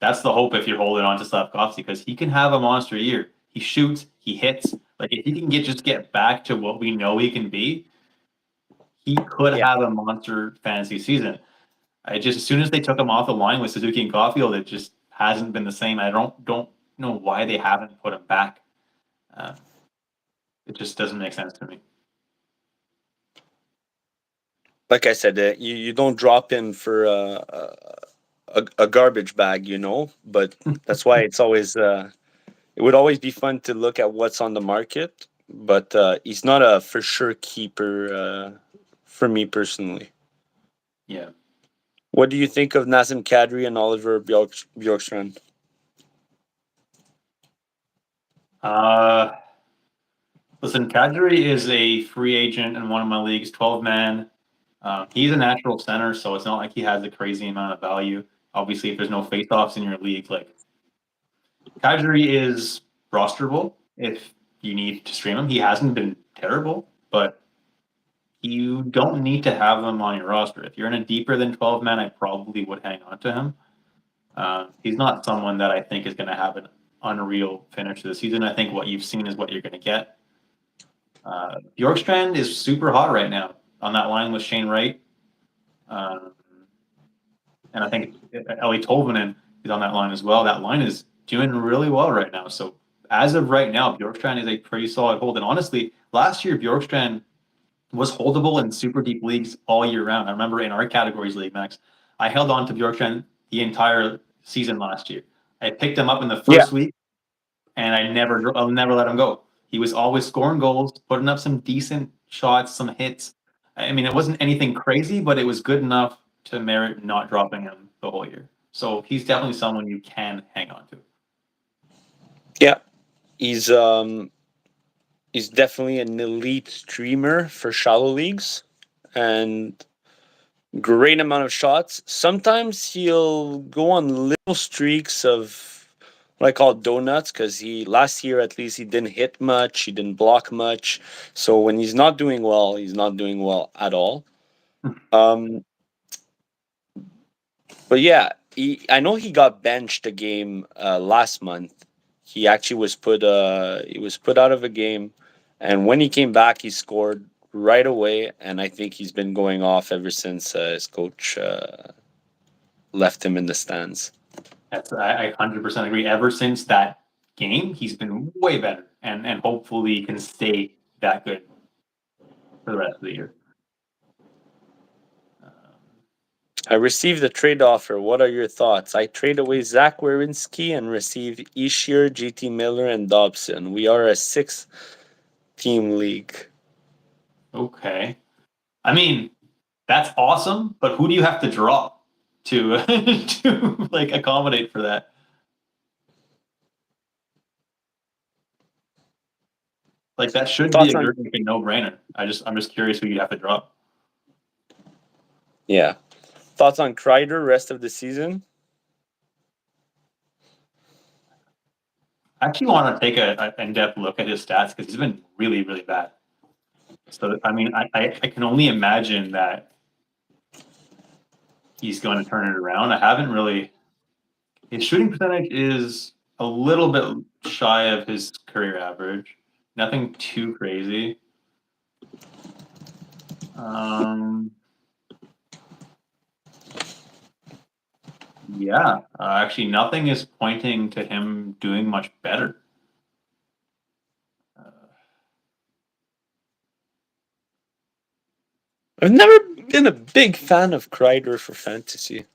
S1: That's the hope if you're holding on to Slavkovsky because he can have a monster year. He shoots, he hits. Like if he can get back to what we know he can be, he could
S2: Yeah.
S1: have a monster fantasy season. I just as soon as they took him off the line with Suzuki and Caulfield, it just hasn't been the same. I don't know why they haven't put him back. Uh, it just doesn't make sense to me.
S2: Like I said, you don't drop him for a garbage bag, but that's why it's always it would always be fun to look at what's on the market, but he's not a for sure keeper for me personally.
S1: Yeah.
S2: What do you think of Nazem Kadri and Oliver Bjorkstrand?
S1: Listen, Kadri is a free agent in one of my leagues, 12-man. He's a natural center, so it's not like he has a crazy amount of value. Obviously, if there's no faceoffs in your league, like Kadri is rosterable if you need to stream him. He hasn't been terrible, but you don't need to have him on your roster. If you're in a deeper than 12 man, I probably would hang on to him. He's not someone that I think is going to have an unreal finish to the season. I think what you've seen is what you're going to get. Bjorkstrand is super hot right now on that line with Shane Wright. And I think Ellie Tolvanen is on that line as well. That line is doing really well right now. So as of right now, Bjorkstrand is a pretty solid hold. And honestly, last year, Bjorkstrand was holdable in super deep leagues all year round. I remember in our categories league, Max, I held on to Bjorkstrand the entire season last year. I picked him up in the
S2: Yeah.
S1: first week, and I'll never let him go. He was always scoring goals, putting up some decent shots, some hits. I mean, it wasn't anything crazy, but it was good enough to merit not dropping him the whole year. So he's definitely someone you can hang on to.
S2: Yeah. He's definitely an elite streamer for shallow leagues and great amount of shots. Sometimes he'll go on little streaks of what I call donuts because he last year at least he didn't hit much, he didn't block much. So when he's not doing well, he's not doing well at all. Um, but yeah, I know he got benched a game last month. He actually was put out of a game, and when he came back, he scored right away. And I think he's been going off ever since his coach left him in the stands.
S1: I 100% agree. Ever since that game, he's been way better, and hopefully can stay that good for the rest of the year.
S2: I received a trade offer. What are your thoughts? I trade away Zach Werenski and receive Ishir, GT Miller, and Dobson. We are a 6-team league.
S1: Okay. I mean, that's awesome, but who do you have to drop to to like accommodate for that? Like that should be
S2: Thoughts
S1: a
S2: on
S1: no-brainer. I'm just curious who you'd have to drop.
S2: yeah. Thoughts on Kreider rest of the season?
S1: I actually want to take a in-depth look at his stats because he's been really, really bad. So I mean, I can only imagine that he's going to turn it around. I haven't really. His shooting percentage is a little bit shy of his career average. Nothing too crazy. Yeah, actually, nothing is pointing to him doing much better.
S2: I've never been a big fan of Kreider for fantasy.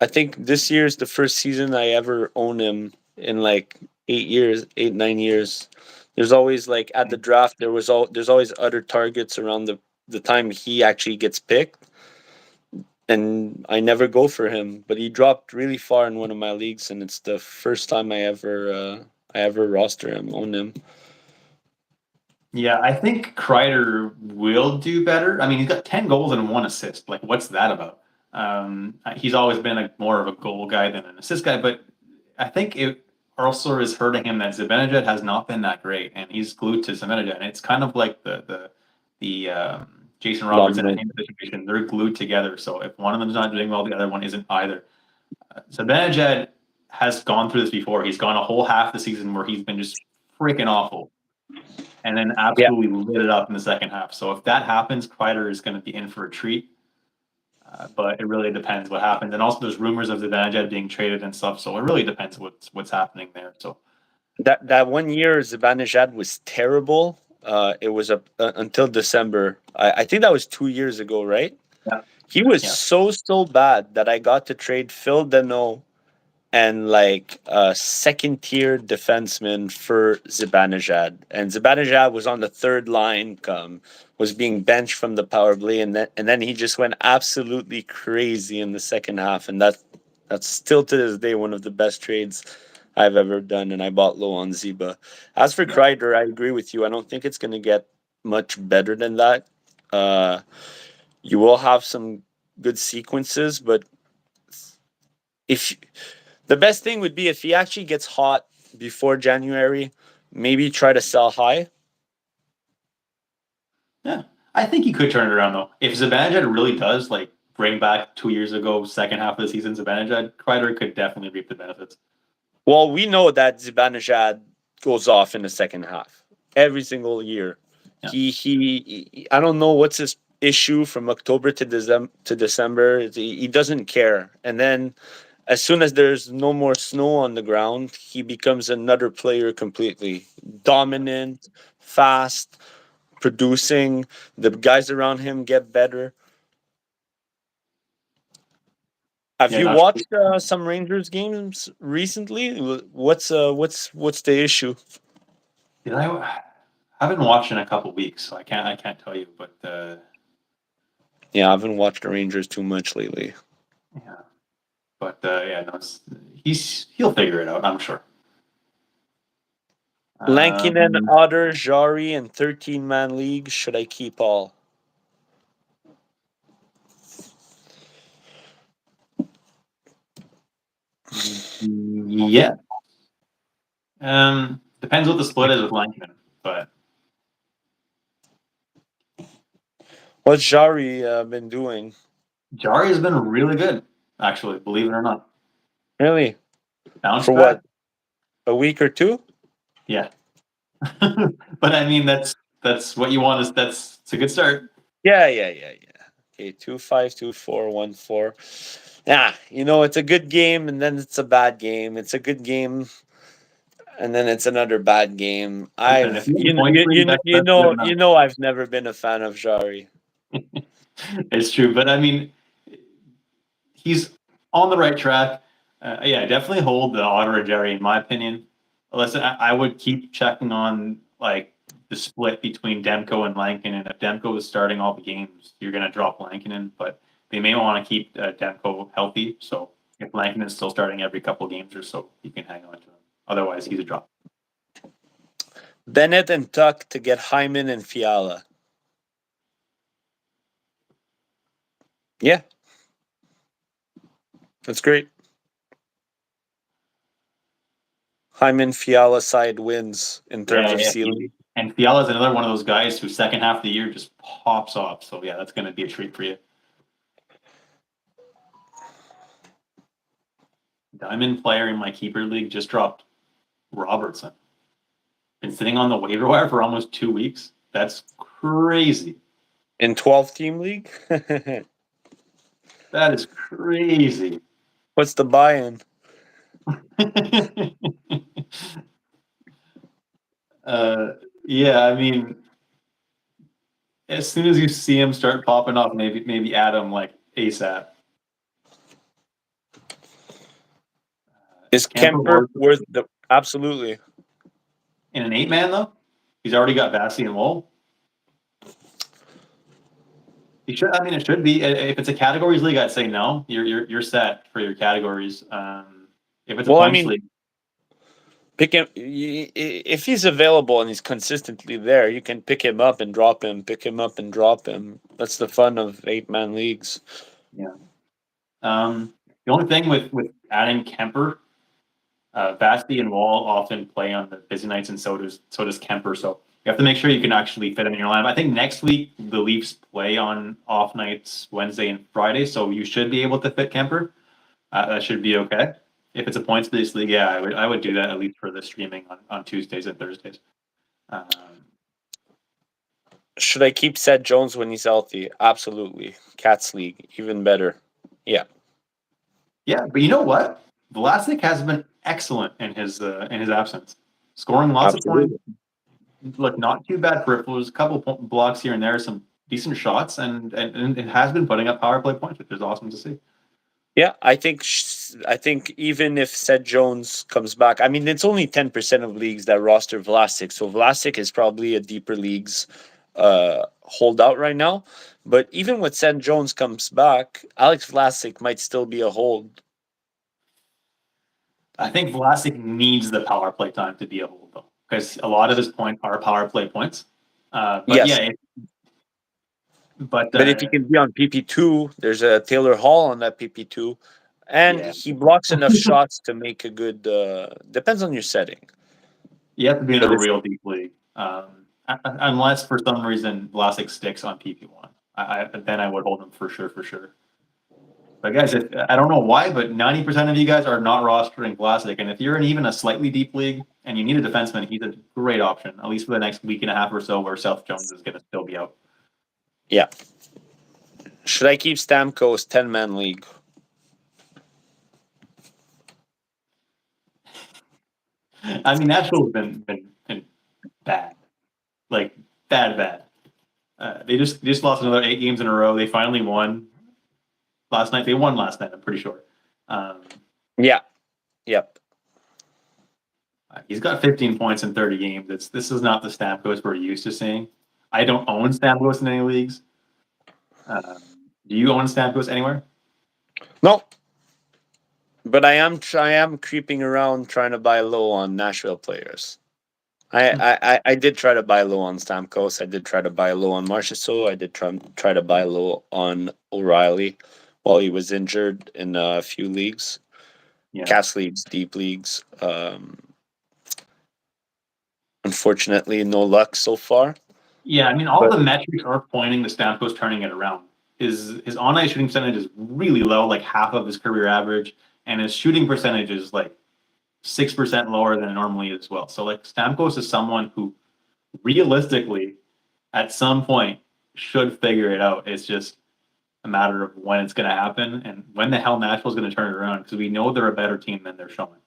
S2: I think this year is the first season I ever own him in like 8 years, 8, 9 years. There's always like at the draft there's always other targets around the time he actually gets picked, and I never go for him. But he dropped really far in one of my leagues, and it's the first time I ever roster him, own him.
S1: Yeah, I think Kreider will do better. I mean, he's got 10 goals and 1 assist. Like, what's that about? He's always been more of a goal guy than an assist guy, but I think it also is hurting him that Zibanejad has not been that great, and he's glued to Zibanejad. And it's kind of like the Jason Roberts and
S2: Dominant.
S1: Haim situation. They're glued together. So if one of them's not doing well, the other one isn't either. Zibanejad has gone through this before. He's gone a whole half the season where he's been just freaking awful and then
S2: Yeah.
S1: absolutely lit it up in the second half. So if that happens, Kreider is going to be in for a treat. But it really depends what happens. And also, there's rumors of Zibanejad being traded and stuff. So it really depends what's happening there. So
S2: That 1 year Zibanejad was terrible. It was until December. I think that was 2 years ago, right?
S1: yeah,
S2: He was
S1: yeah,
S2: so bad that I got to trade Phil Deneau and like a second tier defenseman for Zibanejad. And Zibanejad was on the third line, was being benched from the power play, and then he just went absolutely crazy in the second half. And that's still to this day one of the best trades I've ever done. And I bought low on Ziba. As for
S1: yeah.
S2: Kreider, I agree with you. I don't think it's gonna get much better than that. Uh, you will have some good sequences, but if the best thing would be if he actually gets hot before January, maybe try to sell high.
S1: Yeah. I think he could turn it around though. If Zibanejad really does like bring back 2 years ago, second half of the season, Zibanejad, Kreider could definitely reap the benefits.
S2: Well, we know that Zibanejad goes off in the second half every single year.
S1: Yeah.
S2: I don't know what's his issue from October to December. He doesn't care, and then as soon as there's no more snow on the ground, he becomes another player completely. Dominant, fast, producing. The guys around him get better. Have
S1: Yeah,
S2: you
S1: not sure.
S2: watched some Rangers games recently? What's the issue?
S1: Did I haven't watched in a couple weeks, so I can't tell you, but
S2: Yeah, I haven't watched the Rangers too much lately.
S1: yeah. But yeah, no, he'll figure it out, I'm sure.
S2: Lankinen,
S1: Um,
S2: Otter, Jari, and 13-man league. Should I keep all?
S1: yeah. Depends what the split is with Lankman, but
S2: What's Jari been doing?
S1: Jari has been really good, actually, believe it or not.
S2: Really?
S1: Bounce
S2: For what?
S1: back,
S2: A week or two?
S1: yeah. But I mean, that's what you want. That's it's a good start.
S2: Yeah. Okay, 2-5, 2-4, 1-4. Yeah, it's a good game and then it's a bad game. It's a good game and then it's another bad game.
S1: Listen, if
S2: I've
S1: you have
S2: you
S1: a
S2: know
S1: point
S2: you,
S1: streak,
S2: you,
S1: that's good enough.
S2: I've never been a fan of Jari.
S1: It's true, but I mean, he's on the right track. Yeah, definitely hold the Otter and Jerry, in my opinion. Listen, I would keep checking on like the split between Demko and Lankinen. If Demko is starting all the games, you're going to drop Lankinen, but they may want to keep Demko healthy. So if Lankinen is still starting every couple of games or so, you can hang on to him. Otherwise, he's a drop.
S2: Bennett and Tuck to get Hyman and Fiala. Yeah, that's great. Hyman Fiala side wins in terms of ceiling.
S1: And Fiala's another one of those guys who second half of the year just pops off. So yeah, that's going to be a treat for you. Diamond player in my keeper league just dropped Robertson. Been sitting on the waiver wire for almost 2 weeks. That's crazy.
S2: In 12-team league?
S1: That is crazy.
S2: What's the buy-in?
S1: Yeah, I mean, as soon as you see him start popping off, maybe add him like ASAP.
S2: Is Kemper worth the absolutely
S1: in an 8-man though? He's already got Bassey and Lowell. He should. I mean, it should be. If it's a categories league, I'd say no. You're set for your categories. If it's a points league,
S2: pick him if he's available and he's consistently there. You can pick him up and drop him. Pick him up and drop him. That's the fun of 8-man leagues.
S1: Yeah. The only thing with adding Kemper, Bassey and Wall often play on the busy nights, and so does Kemper. So you have to make sure you can actually fit him in your lineup. I think next week the Leafs play on off nights Wednesday and Friday, so you should be able to fit Kemper. That should be okay. If it's a points-based league, yeah, I would do that at least for the streaming on Tuesdays and Thursdays.
S2: Should I keep Seth Jones when he's healthy? Absolutely. Cats League, even better. Yeah.
S1: Yeah, but you know what? Vlasic has been excellent in his absence, scoring lots of points. Look, not too bad peripherals, a couple blocks here and there, some decent shots, and it has been putting up power play points, which is awesome to see.
S2: Yeah, I think even if Seth Jones comes back, I mean, it's only 10% of leagues that roster Vlasic, so Vlasic is probably a deeper leagues holdout right now. But even with Seth Jones comes back, Alex Vlasic might still be a hold.
S1: I think Vlasic needs the power play time to be a hold, though, because a lot of his points are power play points. But
S2: yes.
S1: yeah,
S2: but if he can be on PP2, there's a Taylor Hall on that PP2, and he blocks enough shots to make a good. Depends on your setting.
S1: You have to be in a real deep league, unless for some reason Vlasic sticks on PP1. Then I would hold him for sure. But guys, I don't know why, but 90% of you guys are not rostering Vlasic, and if you're in even a slightly deep league and you need a defenseman, he's a great option, at least for the next week and a half or so, where Seth Jones is going to still be out.
S2: Yeah. Should I keep Stamkos 10-man league?
S1: I mean, Nashville's been bad, like bad. They just lost another 8 games in a row. They finally won last night. They won last night, I'm pretty sure.
S2: Yeah. Yep.
S1: He's got 15 points in 30 games. This is not the Stamkos we're used to seeing. I don't own Stamkos in any leagues. Do you own Stamkos anywhere?
S2: No. But I am creeping around trying to buy low on Nashville players. I did try to buy low on Stamkos. I did try to buy low on Marchessault. I did try to buy low on O'Reilly while he was injured in a few leagues. Yeah. Cast leagues, deep leagues. Unfortunately, no luck so far.
S1: Yeah, I mean, all the metrics are pointing to Stamkos turning it around. His on-ice shooting percentage is really low, like half of his career average, and his shooting percentage is like 6% lower than it normally is as well. So like Stamkos is someone who realistically at some point should figure it out. It's just a matter of when it's going to happen and when the hell Nashville's going to turn it around, because we know they're a better team than they're showing.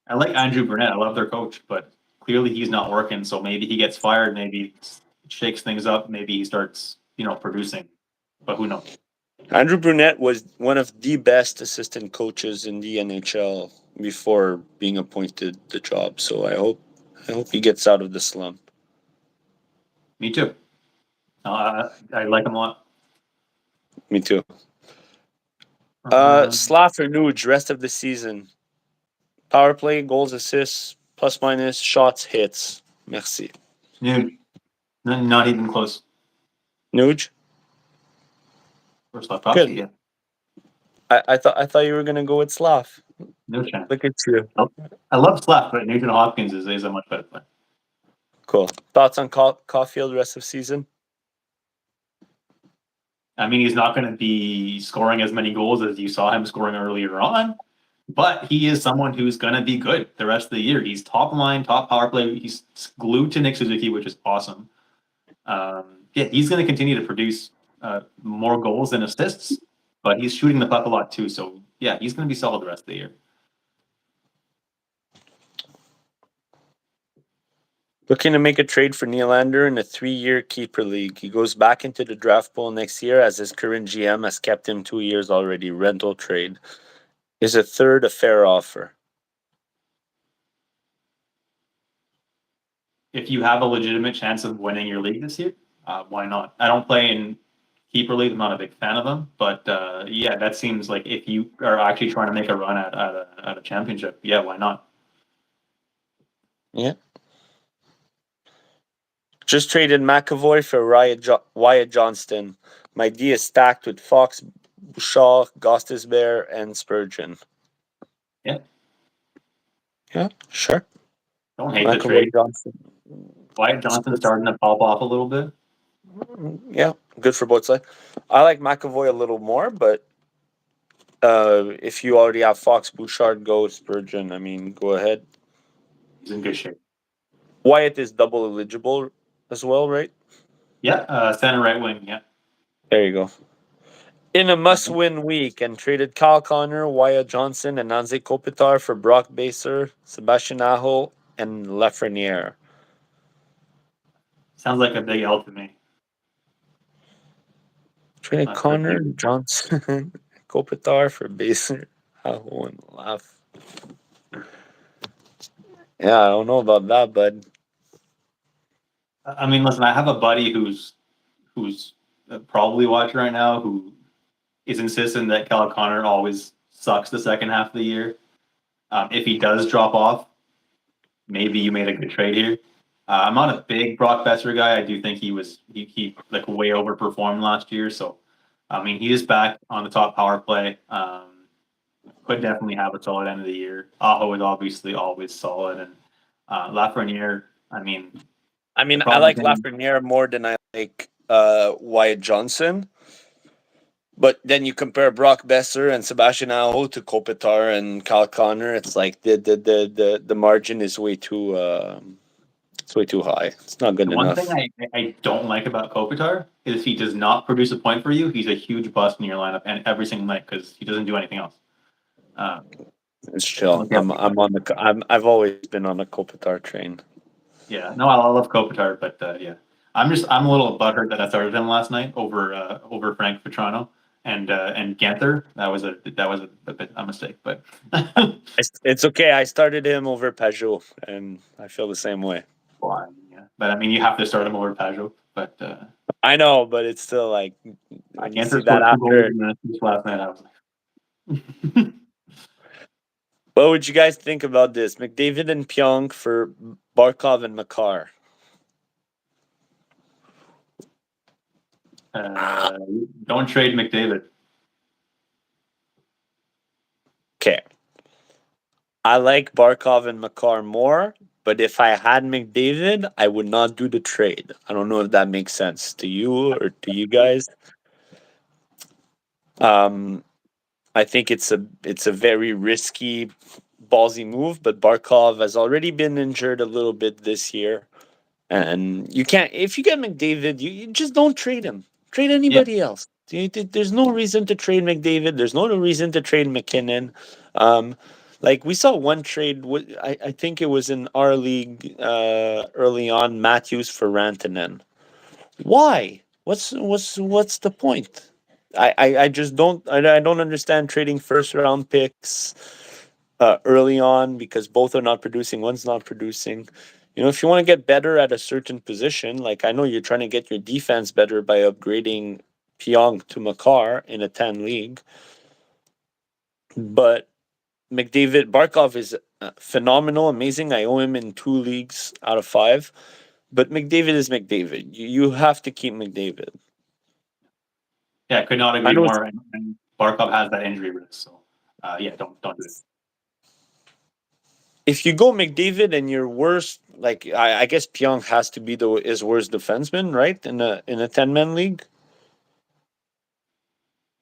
S1: I like Andrew Burnett. I love their coach, but clearly he's not working. So maybe he gets fired. Maybe shakes things up. Maybe he starts, producing. But who knows?
S2: Andrew Burnett was one of the best assistant coaches in the NHL before being appointed the job. So I hope he gets out of the slump.
S1: Me too. I like him a lot.
S2: Me too. Slav or Nuge, rest of the season. Power play, goals, assists, Plus minus shots, hits. Merci.
S1: Nude. Not even close.
S2: Nuge?
S1: First left
S2: Good.
S1: option, yeah.
S2: I thought you were gonna go with Slav.
S1: No chance.
S2: Look at you.
S1: I love Slav, but Nugent Hopkins is a much better player.
S2: Cool. Thoughts on Caulfield rest of season?
S1: I mean, he's not going to be scoring as many goals as you saw him scoring earlier on, but he is someone who's going to be good the rest of the year. He's top line, top power play. He's glued to Nick Suzuki, which is awesome. Yeah, he's going to continue to produce more goals than assists, but he's shooting the puck a lot too. So yeah, he's going to be solid the rest of the year.
S2: Looking to make a trade for Nylander in a 3-year keeper league. He goes back into the draft pool next year as his current GM has kept him 2 years already. Rental trade. Is a third a fair offer?
S1: If you have a legitimate chance of winning your league this year, why not? I don't play in keeper league. I'm not a big fan of them, but yeah, that seems like if you are actually trying to make a run at a championship, yeah, why not?
S2: Yeah. Just traded McAvoy for Wyatt Johnston. My D is stacked with Fox, Bouchard, Gostisbehere, and Spurgeon.
S1: Yeah.
S2: Yeah, sure.
S1: Don't hate
S2: McAvoy,
S1: the trade.
S2: Johnston.
S1: Wyatt Johnson starting to pop off a little bit.
S2: Yeah, good for both sides. I like McAvoy a little more, but if you already have Fox, Bouchard, go Spurgeon. I mean, go ahead.
S1: He's in good shape.
S2: Wyatt is double eligible as well, right?
S1: Yeah, center right wing. Yeah.
S2: There you go. In a must-win week, and traded Kyle Connor, Wyatt Johnson, and Anze Kopitar for Brock Baser, Sebastian Aho, and Lafreniere.
S1: Sounds like a big L to me.
S2: Traded Connor, Johnson, Kopitar for Baser, Aho, and Laf. Yeah, I don't know about that, bud.
S1: I mean, listen, I have a buddy who's probably watching right now who is insistent that Kyle Connor always sucks the second half of the year. If he does drop off, maybe you made a good trade here. I'm not a big Brock Besser guy. I do think he like way overperformed last year. So, I mean, he is back on the top power play. Could definitely have a solid end of the year. Aho is obviously always solid, and Lafreniere. I mean,
S2: I like Lafreniere more than I like Wyatt Johnson. But then you compare Brock Besser and Sebastian Aho to Kopitar and Kyle Connor. It's like the margin is way too it's way too high. It's not good
S1: the one
S2: enough.
S1: thing I don't like about Kopitar is he does not produce a point for you. He's a huge bust in your lineup and every single night because he doesn't do anything else.
S2: It's chill. I've always been on the Kopitar train.
S1: Yeah, no, I love Kopitar, but yeah, I'm a little butthurt that I started him last night over Frank Petrano and Ganther. That was a bit a mistake, but
S2: It's okay. I started him over Peugeot, and I feel the same way.
S1: well, yeah. But I mean, you have to start him over Pajot. But
S2: I know, but it's still like when you
S1: Ganther
S2: see that
S1: scored 2 goals
S2: after.
S1: in the last night. I was like,
S2: What would you guys think about this? McDavid and Pionk for Barkov and Makar.
S1: don't trade McDavid.
S2: Okay. I like Barkov and Makar more, but if I had McDavid, I would not do the trade. I don't know if that makes sense to you or to you guys. I think it's a very risky, ballsy move, but Barkov has already been injured a little bit this year. And you can't, if you get McDavid, you just don't trade him. Trade anybody else. There's no reason to trade McDavid. There's no reason to trade McKinnon. Like we saw one trade, I think it was in our league early on, Matthews for Rantanen. Why? What's the point? I just don't understand trading first round picks early on because both are not producing. One's not producing. You know, if you want to get better at a certain position, like I know you're trying to get your defense better by upgrading Pionk to Makar in a 10 league, but Barkov is phenomenal, amazing. I owe him in 2 leagues out of 5. But McDavid is McDavid. You have to keep McDavid.
S1: Yeah, could not
S2: I
S1: agree
S2: know
S1: more. And Barkov has that injury risk, so yeah, don't do it.
S2: if you go McDavid and your worst, like I guess Pionk has to be his worst defenseman, right? In a 10-man league.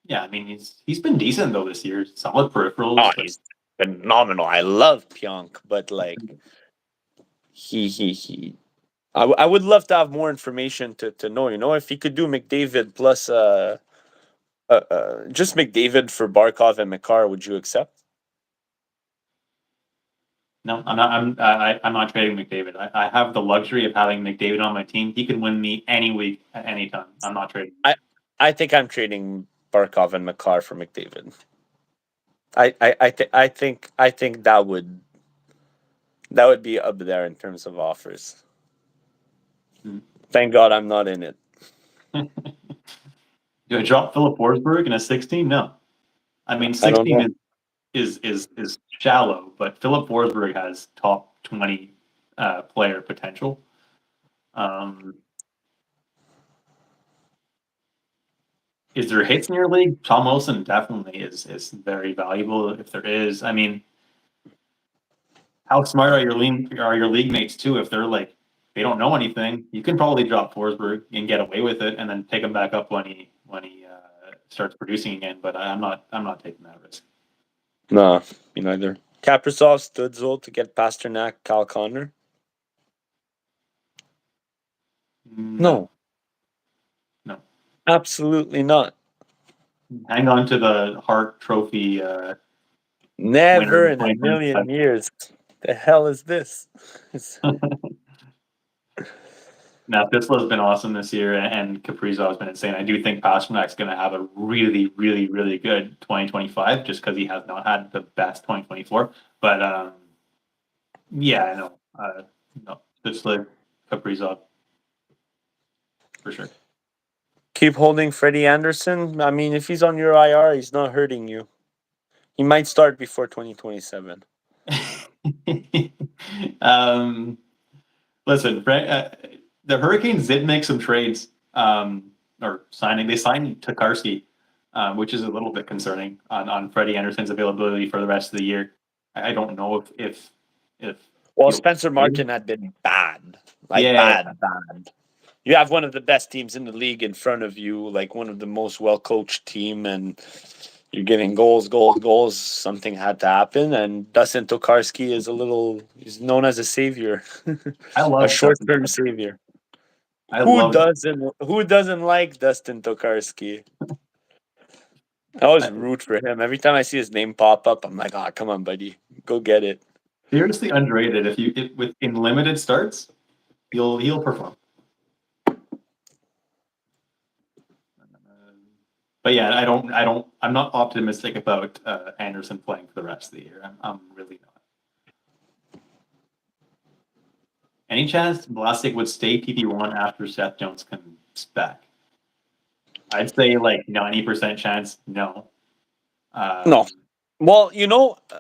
S1: Yeah, I mean he's been decent though this year. Solid
S2: Oh,
S1: peripherals, but
S2: he's phenomenal. I love Pionk, but like he I would love to have more information to know. If he could do McDavid plus just McDavid for Barkov and McCarr, would you accept?
S1: no, I'm not trading McDavid. I have the luxury of having McDavid on my team. He can win me any week at any time. I'm not trading.
S2: I think I'm trading Barkov and McCarr for McDavid. I think that would be up there in terms of offers.
S1: Hmm.
S2: Thank God I'm not in it.
S1: Do I drop Philip Forsberg in a 16? No. I mean
S2: I don't
S1: 16
S2: know.
S1: is shallow, but Philip Forsberg has top 20 player potential. Is there hits in your league? Tom Wilson definitely is very valuable if there is. I mean, how smart are your league mates too? If they're like they don't know anything, you can probably drop Forsberg and get away with it, and then pick him back up when he starts producing again. But I'm not taking that risk.
S2: Nah, me neither. Kaprizov, Stützle to get Pasternak, Kyle Connor.
S1: No,
S2: No,
S1: no.
S2: absolutely not.
S1: Hang on to the Hart Trophy winner
S2: Never
S1: in
S2: in a million
S1: 2025.
S2: years. The hell is this?
S1: Now, Bissell has been awesome this year, and Kaprizov has been insane. I do think Pasternak's going to have a really, really, really good 2025, just because he has not had the best 2024. But yeah, I know. No, Bissell, Kaprizov, for sure.
S2: Keep holding Freddie Anderson. I mean, if he's on your IR, he's not hurting you. He might start before 2027.
S1: um, Listen, the Hurricanes did make some trades, or signing. They signed Tokarski, which is a little bit concerning on Freddie Anderson's availability for the rest of the year. I don't know if
S2: Well,
S1: he'll
S2: Spencer
S1: play.
S2: Martin had been bad. Like,
S1: Yeah,
S2: bad. You have one of the best teams in the league in front of you, like one of the most well-coached team, and you're getting goals. Something had to happen, and Dustin Tokarski he's known as a savior,
S1: I
S2: a
S1: love Dustin.
S2: short-term savior.
S1: I
S2: Who
S1: love.
S2: doesn't like Dustin Tokarski? I always
S1: I,
S2: root for him. Every time I see his name pop up, I'm like, oh, come on, buddy. Go get it.
S1: Seriously underrated. If in limited starts, he'll perform. But yeah, I'm not optimistic about Anderson playing for the rest of the year. I'm really not. Any chance Vlasic would stay PP1 after Seth Jones comes back? I'd say like 90% chance no.
S2: No.
S1: Um,
S2: Well,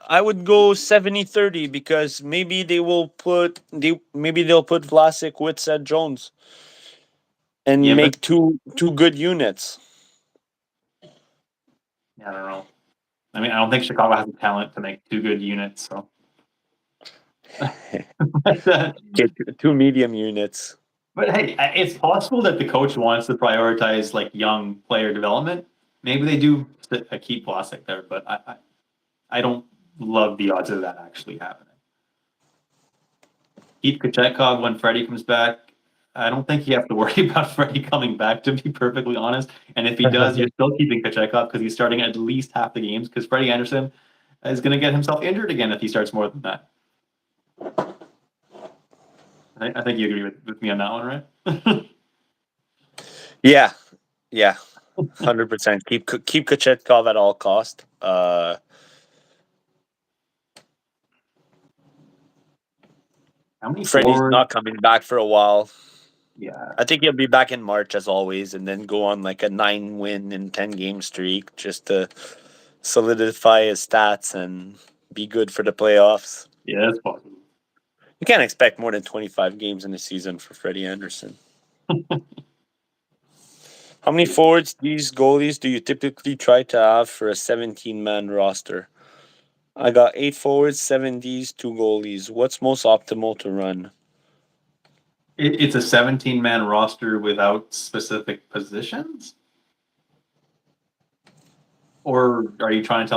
S2: I would go 70-30 because maybe they'll put Vlasic with Seth Jones
S1: yeah,
S2: and
S1: but
S2: make two good units.
S1: I don't know. I mean, I don't think Chicago has the talent to make two good units. So,
S2: Get two medium units.
S1: but hey, it's possible that the coach wants to prioritize like young player development. Maybe they do keep Vlasic there, but I don't love the odds of that actually happening. Keep Kochetkov when Freddie comes back. I don't think you have to worry about Freddie coming back, to be perfectly honest. And if he does, you're still keeping Kochetkov because he's starting at least half the games because Freddie Anderson is going to get himself injured again if he starts more than that. I think you agree with me on that one, right?
S2: Yeah. 100%. Keep Kochetkov at all cost.
S1: How many
S2: Freddie's
S1: forwards?
S2: not coming back for a while.
S1: Yeah.
S2: I think he'll be back in March as always, and then go on like a 9-win in 10-game streak just to solidify his stats and be good for the playoffs.
S1: Yeah, that's possible.
S2: You can't expect more than 25 games in a season for Freddie Anderson. How many forwards, these goalies, do you typically try to have for a 17-man roster? I got 8 forwards, 7 Ds, 2 goalies. What's most optimal to run?
S1: It's a 17-man roster without specific positions? Or are you trying to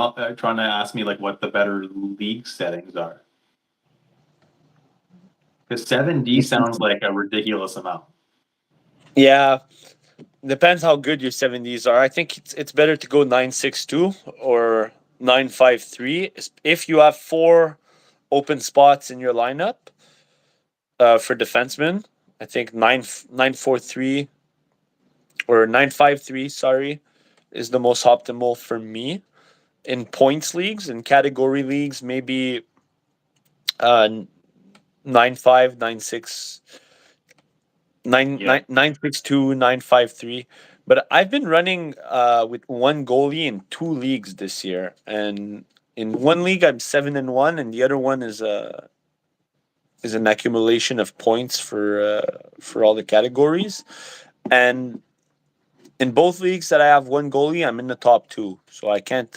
S1: ask me like what the better league settings are? Because 7D sounds like a ridiculous amount.
S2: Yeah, depends how good your 70s are. I think it's better to go 9-6-2 or 9-5-3 if you have 4 open spots in your lineup for defensemen. I think 9-4-3 or 9-5-3, sorry, is the most optimal for me. In points leagues, in category leagues, maybe 9-5, 9-6,
S1: Yeah.
S2: 9-6-2, 9-5-3. But I've been running with one goalie in 2 leagues this year, and in one league I'm 7-1, and the other one is an accumulation of points for all the categories. And in both leagues that I have one goalie, I'm in the top 2, so I can't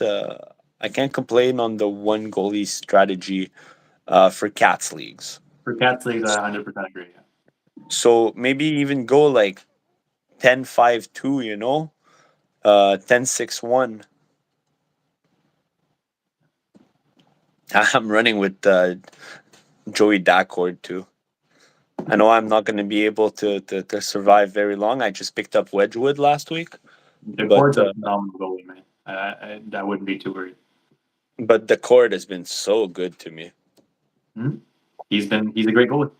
S2: complain on the one goalie strategy for cats leagues.
S1: For Cats leagues, I 100% agree.
S2: So maybe even go like 10-5-2, 10-6-1. I'm running with Joey Dacord too. I know I'm not going to be able to survive very long. I just picked up Wedgwood last week,
S1: The
S2: but
S1: Cord's a phenomenal goalie, man. I wouldn't be too worried.
S2: the cord has been so good to me.
S1: He's a great goalie.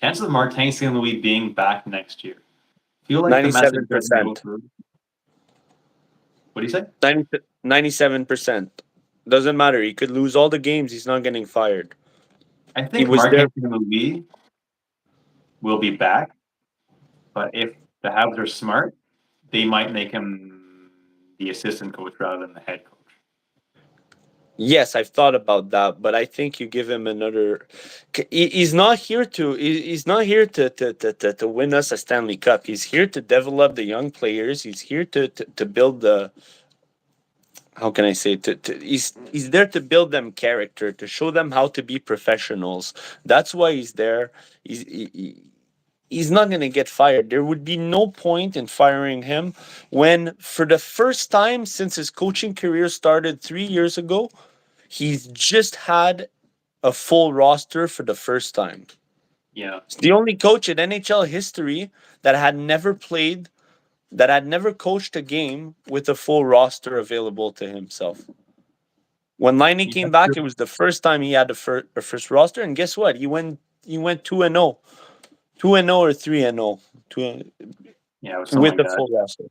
S1: Chances of Martin St. Louis being back next year. Feel like the message doesn't go
S2: 97%.
S1: through. What do you say?
S2: 97%. Doesn't matter. He could lose all the games. He's not getting fired.
S1: I
S2: He
S1: think
S2: was there.
S1: Martin St. Louis will be back, but if the Habs are smart, they might make him the assistant coach rather than the head coach.
S2: Yes, I've thought about that, but I think you give him another. He's not here to. He's not here to win us a Stanley Cup. He's here to develop the young players. He's here to build the. How can I say he's there to build them character, to show them how to be professionals. That's why he's there. He's not going to get fired. There would be no point in firing him when, for the first time since his coaching career started 3 years ago, he's just had a full roster for the first time.
S1: Yeah.
S2: It's the only coach in NHL history that had never coached a game with a full roster available to himself. When Liney came back, it was the first time he had a first roster, and guess what? He went 2-0, 2-0 or 3-0,
S1: Yeah, it was something
S2: with
S1: like
S2: a
S1: that.
S2: full roster.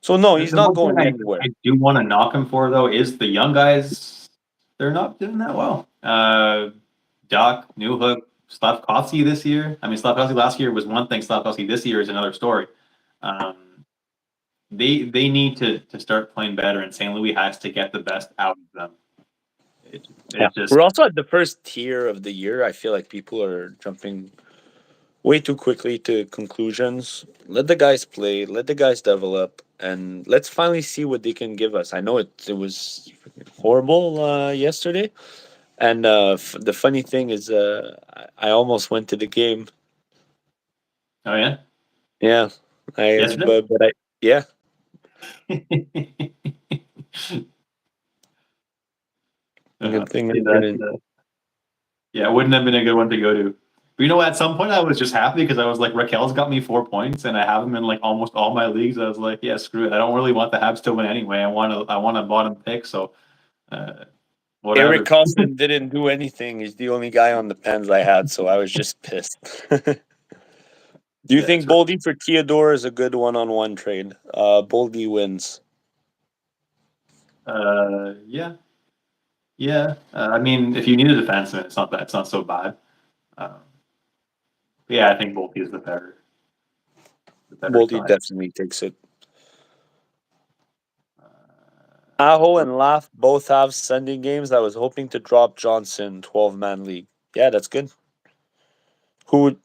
S2: So no, he's
S1: The
S2: not
S1: one
S2: going
S1: thing
S2: anywhere.
S1: I do want to knock him for though is the young guys. They're not doing that well. Doc, Newhook, Slavkovsky this year. I mean, Slavkovsky last year was one thing. Slavkovsky this year is another story. Um, they need to start playing better, and St. Louis has to get the best out of them.
S2: Yeah.
S1: It just
S2: We're also at the first tier of the year. I feel like people are jumping way too quickly to conclusions. Let the guys play, let the guys develop, and let's finally see what they can give us. I know it was horrible yesterday, and the funny thing is, I almost went to the game.
S1: oh yeah,
S2: Yeah,
S1: yesterday.
S2: but I yeah. Good thing I
S1: See that,
S2: didn't.
S1: yeah, it wouldn't have been a good one to go to. But you know, at some point I was just happy because I was like, Raquel's got me 4 points, and I have him in like almost all my leagues. I was like, yeah, screw it. I don't really want the Habs to win anyway. I want a bottom pick, so
S2: Eric
S1: whatever.
S2: Carlson didn't do anything. He's the only guy on the pens I had, so I was just pissed. Do you
S1: Yeah,
S2: think
S1: that's right.
S2: Boldy for Theodore is a good one-on-one trade? Boldy wins.
S1: Yeah, yeah. I mean, if you need a defenseman, it's not that. It's not so bad. Um, yeah, I think Volpe is the better
S2: Boldy
S1: side.
S2: definitely takes it. Aho and Laugh both have Sunday games. I was hoping to drop Johnson 12-man league. Yeah, that's good. Who would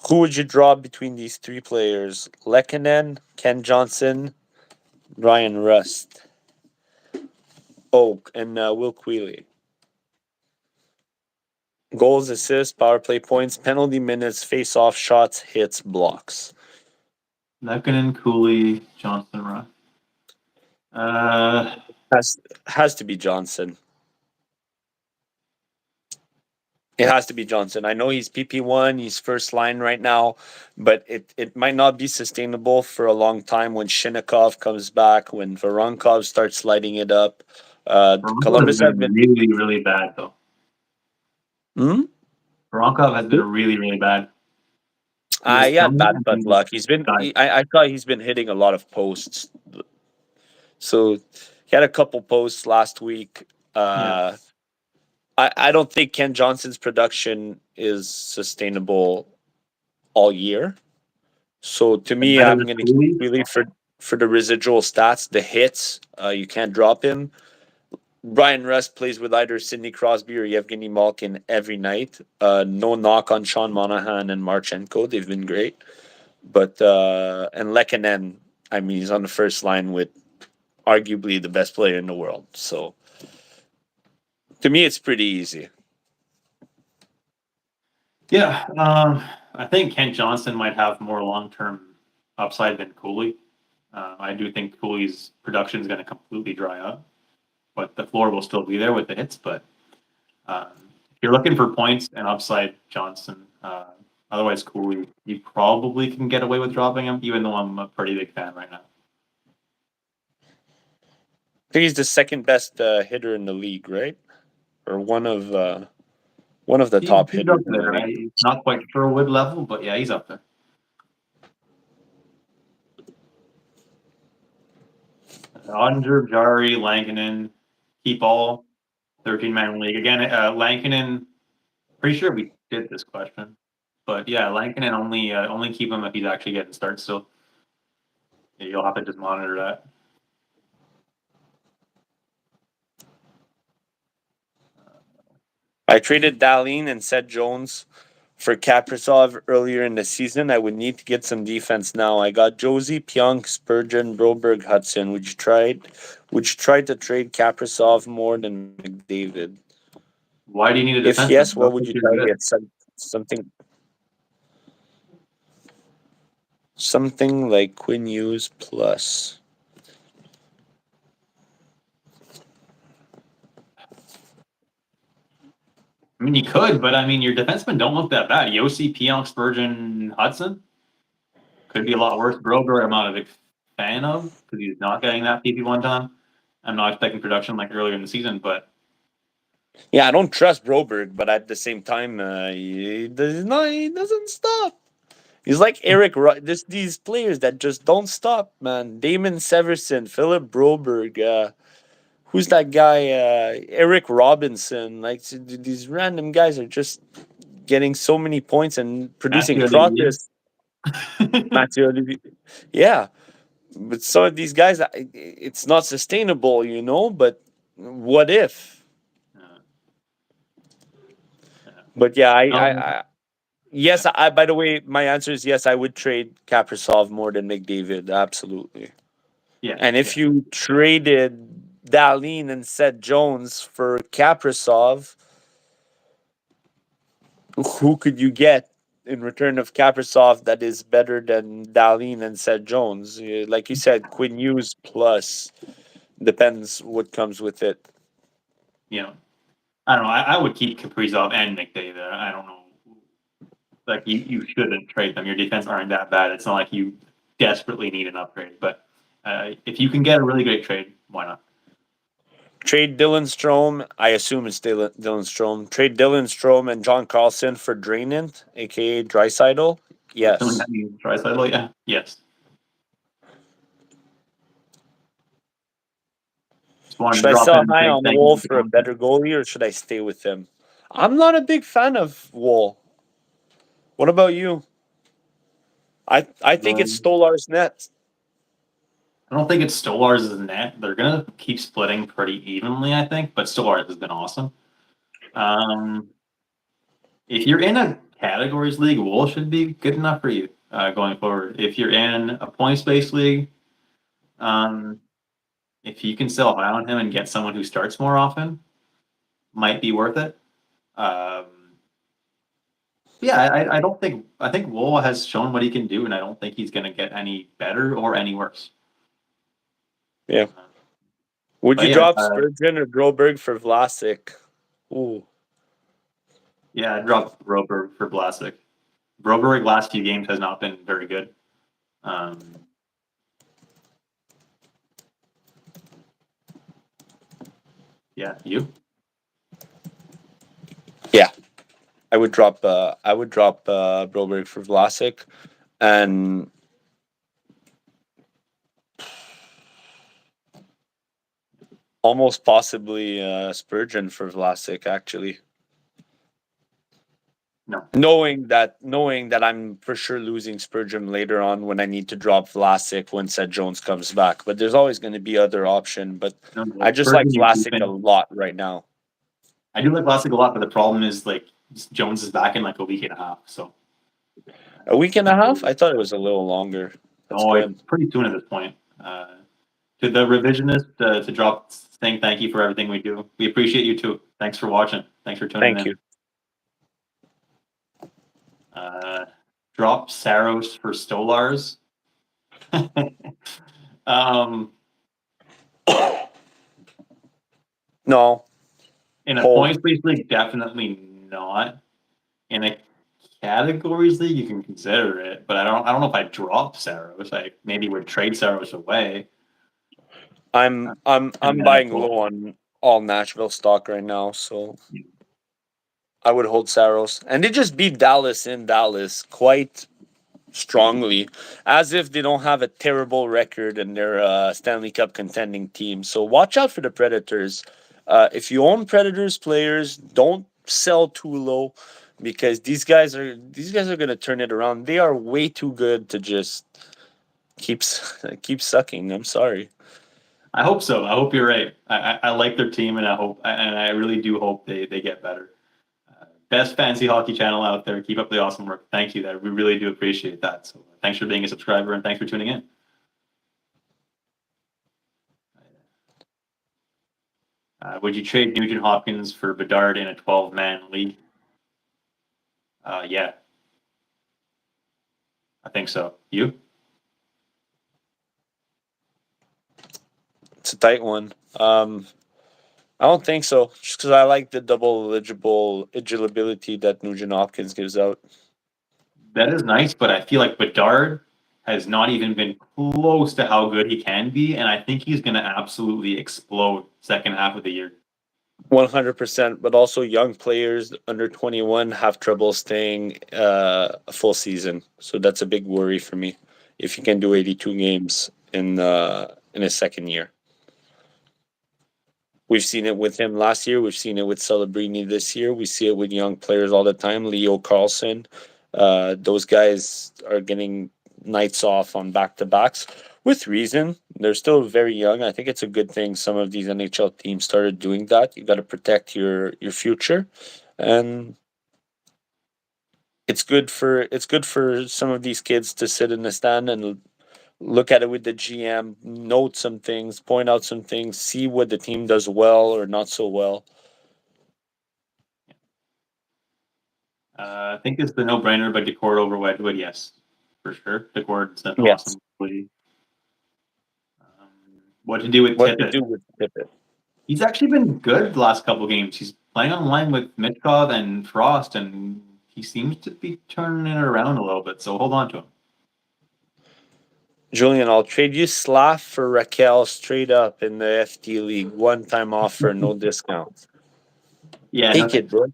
S2: who would you drop between these three players? Lekanen, Ken Johnson, Ryan Rust. Oh, and Will Queeley. Goals, assists, power play points, penalty minutes, face-off shots, hits, blocks.
S1: Lekanen, Cooley, Johnson, Russ.
S2: Has to be Johnson. It has to be Johnson. I know he's PP1, he's first line right now, but it might not be sustainable for a long time when Shinnikov comes back, when Voronkov starts lighting it up.
S1: Voronkov has
S2: Columbus has
S1: been
S2: been.
S1: really, really bad though.
S2: Hmm?
S1: Voronkov has been really, really bad.
S2: He had bad butt luck. He's been.
S1: Died.
S2: I thought he's been hitting a lot of posts. So he had a couple posts last week.
S1: Yeah.
S2: I don't think Ken Johnson's production is sustainable all year. So to me,
S1: Better
S2: I'm
S1: than
S2: going to keep
S1: Cooley.
S2: really for the residual stats, the hits. You can't drop him. Brian Rust plays with either Sidney Crosby or Yevgeny Malkin every night. No knock on Sean Monahan and Marchenko; they've been great. But and Lekanen, I mean, he's on the first line with arguably the best player in the world. So to me, it's pretty easy.
S1: Yeah. I think Kent Johnson might have more long-term upside than Cooley. I do think Cooley's production is going to completely dry up, but the floor will still be there with the hits. But if you're looking for points and upside, Johnson. Otherwise, Cooley, you probably can get away with dropping him, even though I'm a pretty big fan right now.
S2: I think he's the second best hitter in the league, right? Or one of the top
S1: He's up
S2: hitters in the
S1: there.
S2: league.
S1: I'm not quite sure what level, but yeah, he's up there. Ottinger, Jari, Lankinen, keep all 13-man league. Again, Lankinen, pretty sure we did this question. But yeah, Lankinen only keep him if he's actually getting starts. So yeah, you'll have to just monitor that.
S2: I traded Dahlin and Seth Jones for Kaprizov earlier in the season. I would need to get some defense now. I got Josie, Pionk, Spurgeon, Broberg, Hudson. Would you try to trade Kaprizov more than McDavid?
S1: Why do you need a
S2: If
S1: defenseman?
S2: yes,
S1: I
S2: what
S1: don't
S2: would
S1: think
S2: you
S1: you're
S2: try to
S1: good.
S2: get? Something like Quinn Hughes plus.
S1: I mean, you could, but I mean, your defensemen don't look that bad. Yossi, Pionk, Spurgeon, Hudson could be a lot worse. Broberg, I'm not a big fan of because he's not getting that PP1 time. I'm not expecting production like earlier in the season, but
S2: Yeah, I don't trust Broberg, but at the same time, he doesn't stop. He's like Eric. These players that just don't stop, man. Damon Severson, Philip Broberg. Who's that guy? Eric Robinson. Like these random guys are just getting so many points and producing
S1: Matthew Olivier.
S2: Protus, Mathieu Olivier. Yeah, but some of these guys, it's not sustainable, you know. But what if? But yeah,
S1: No,
S2: yes. I by the way, my answer is yes. I would trade Kaprizov more than McDavid. Absolutely.
S1: yeah,
S2: And
S1: yeah.
S2: if you traded Dahlin and Seth Jones for Kaprizov, who could you get in return of Kaprizov that is better than Dahlin and Seth Jones? Like you said, Quinn Hughes plus depends what comes with it.
S1: You know, I don't know. I would keep Kaprizov and McDavid. I don't know. Like you shouldn't trade them. Your defense aren't that bad. It's not like you desperately need an upgrade. But if you can get a really great trade, why not?
S2: Trade Dylan Strome. I assume it's Dylan Strome. Trade Dylan Strome and John Carlson for Drainant, aka Drysidle.
S1: I'm assuming
S2: Yes.
S1: that means Draisaitl. Yeah. Yes. Just wanted
S2: Should
S1: to
S2: I
S1: drop
S2: sell
S1: in and
S2: high
S1: say
S2: on
S1: thank
S2: Wool
S1: you for
S2: for a
S1: coming.
S2: better goalie, or should I stay with him? I'm not a big fan of Wool. What about you? I think it's Stolar's net.
S1: I don't think it's Stolar's net. They're gonna keep splitting pretty evenly, I think, but Stolar's has been awesome. If you're in a categories league, Wool should be good enough for you going forward. If you're in a points-based league, if you can sell high on him and get someone who starts more often, might be worth it. Yeah, I think Wool has shown what he can do, and I don't think he's going to get any better or any worse.
S2: Yeah. Would
S1: But
S2: you
S1: yeah,
S2: drop Spurgeon or Groberg for Vlasic? Ooh.
S1: yeah, I dropped Broberg for Vlasic. Broberg last few games has not been very good. Yeah, you?
S2: Yeah. I would drop Broberg for Vlasic, and almost possibly Spurgeon for Vlasic, actually.
S1: No.
S2: Knowing that I'm for sure losing Spurgeon later on when I need to drop Vlasic when Seth Jones comes back. But there's always going to be other option. But
S1: No,
S2: I just
S1: Spurgeon
S2: like
S1: you're
S2: Vlasic a
S1: keeping.
S2: lot right now.
S1: I do like Vlasic a lot, but the problem is like Jones is back in like a week and a half. So
S2: A week and a half? I thought it was a little longer. That's
S1: it's
S2: good.
S1: pretty soon at this point. To the revisionist, to drop saying thank you for everything we do. We appreciate you too. Thanks for watching. Thanks for tuning
S2: Thank
S1: in.
S2: you.
S1: Drop Saros for Stolars.
S2: No.
S1: In a
S2: Hold.
S1: points-based league, definitely not. In a categories league, you can consider it, but I don't know if I drop Saros. I maybe would trade Saros away.
S2: I'm
S1: And then
S2: buying low on all Nashville stock right now, so I would hold Saros. And they just beat Dallas in Dallas quite strongly, as if they don't have a terrible record and they're a Stanley Cup contending team. So watch out for the Predators. If you own Predators players, don't sell too low because these guys are going to turn it around. They are way too good to just keep sucking. I'm sorry.
S1: I hope so. I hope you're right. I like their team, and I really do hope they get better. Best fantasy hockey channel out there. Keep up the awesome work. Thank you. That we really do appreciate that. So thanks for being a subscriber, and thanks for tuning in. Would you trade Nugent Hopkins for Bedard in a 12-man league? Yeah, I think so. You?
S2: It's a tight one. I don't think so, just because I like the double eligibility that Nugent Hopkins gives out.
S1: That is nice, but I feel like Bedard has not even been close to how good he can be, and I think he's going to absolutely explode second half of the year.
S2: 100%, but also young players under 21 have trouble staying a full season, so that's a big worry for me. If you can do 82 games in his second year, we've seen it with him last year. We've seen it with Celebrini this year. We see it with young players all the time. Leo Carlson, those guys are getting nights off on back to backs with reason. They're still very young. I think it's a good thing some of these NHL teams started doing that. You got to protect your future, and it's good for some of these kids to sit in the stand and look at it with the GM, note some things, point out some things, see what the team does well or not so well.
S1: I think it's the no-brainer, but Decord over Wedgwood, yes, for sure. Decord's an
S2: Yes.
S1: awesome play. What to do with
S2: What to
S1: Tippett?
S2: do with Tippett?
S1: He's actually been good the last couple games. He's playing on line with Mitkov and Frost, and he seems to be turning it around a little bit. So hold on to him.
S2: Julian, I'll trade you Slav for Raquel straight up in the FT League. One-time offer, no discount.
S1: Yeah,
S2: Take it, bro.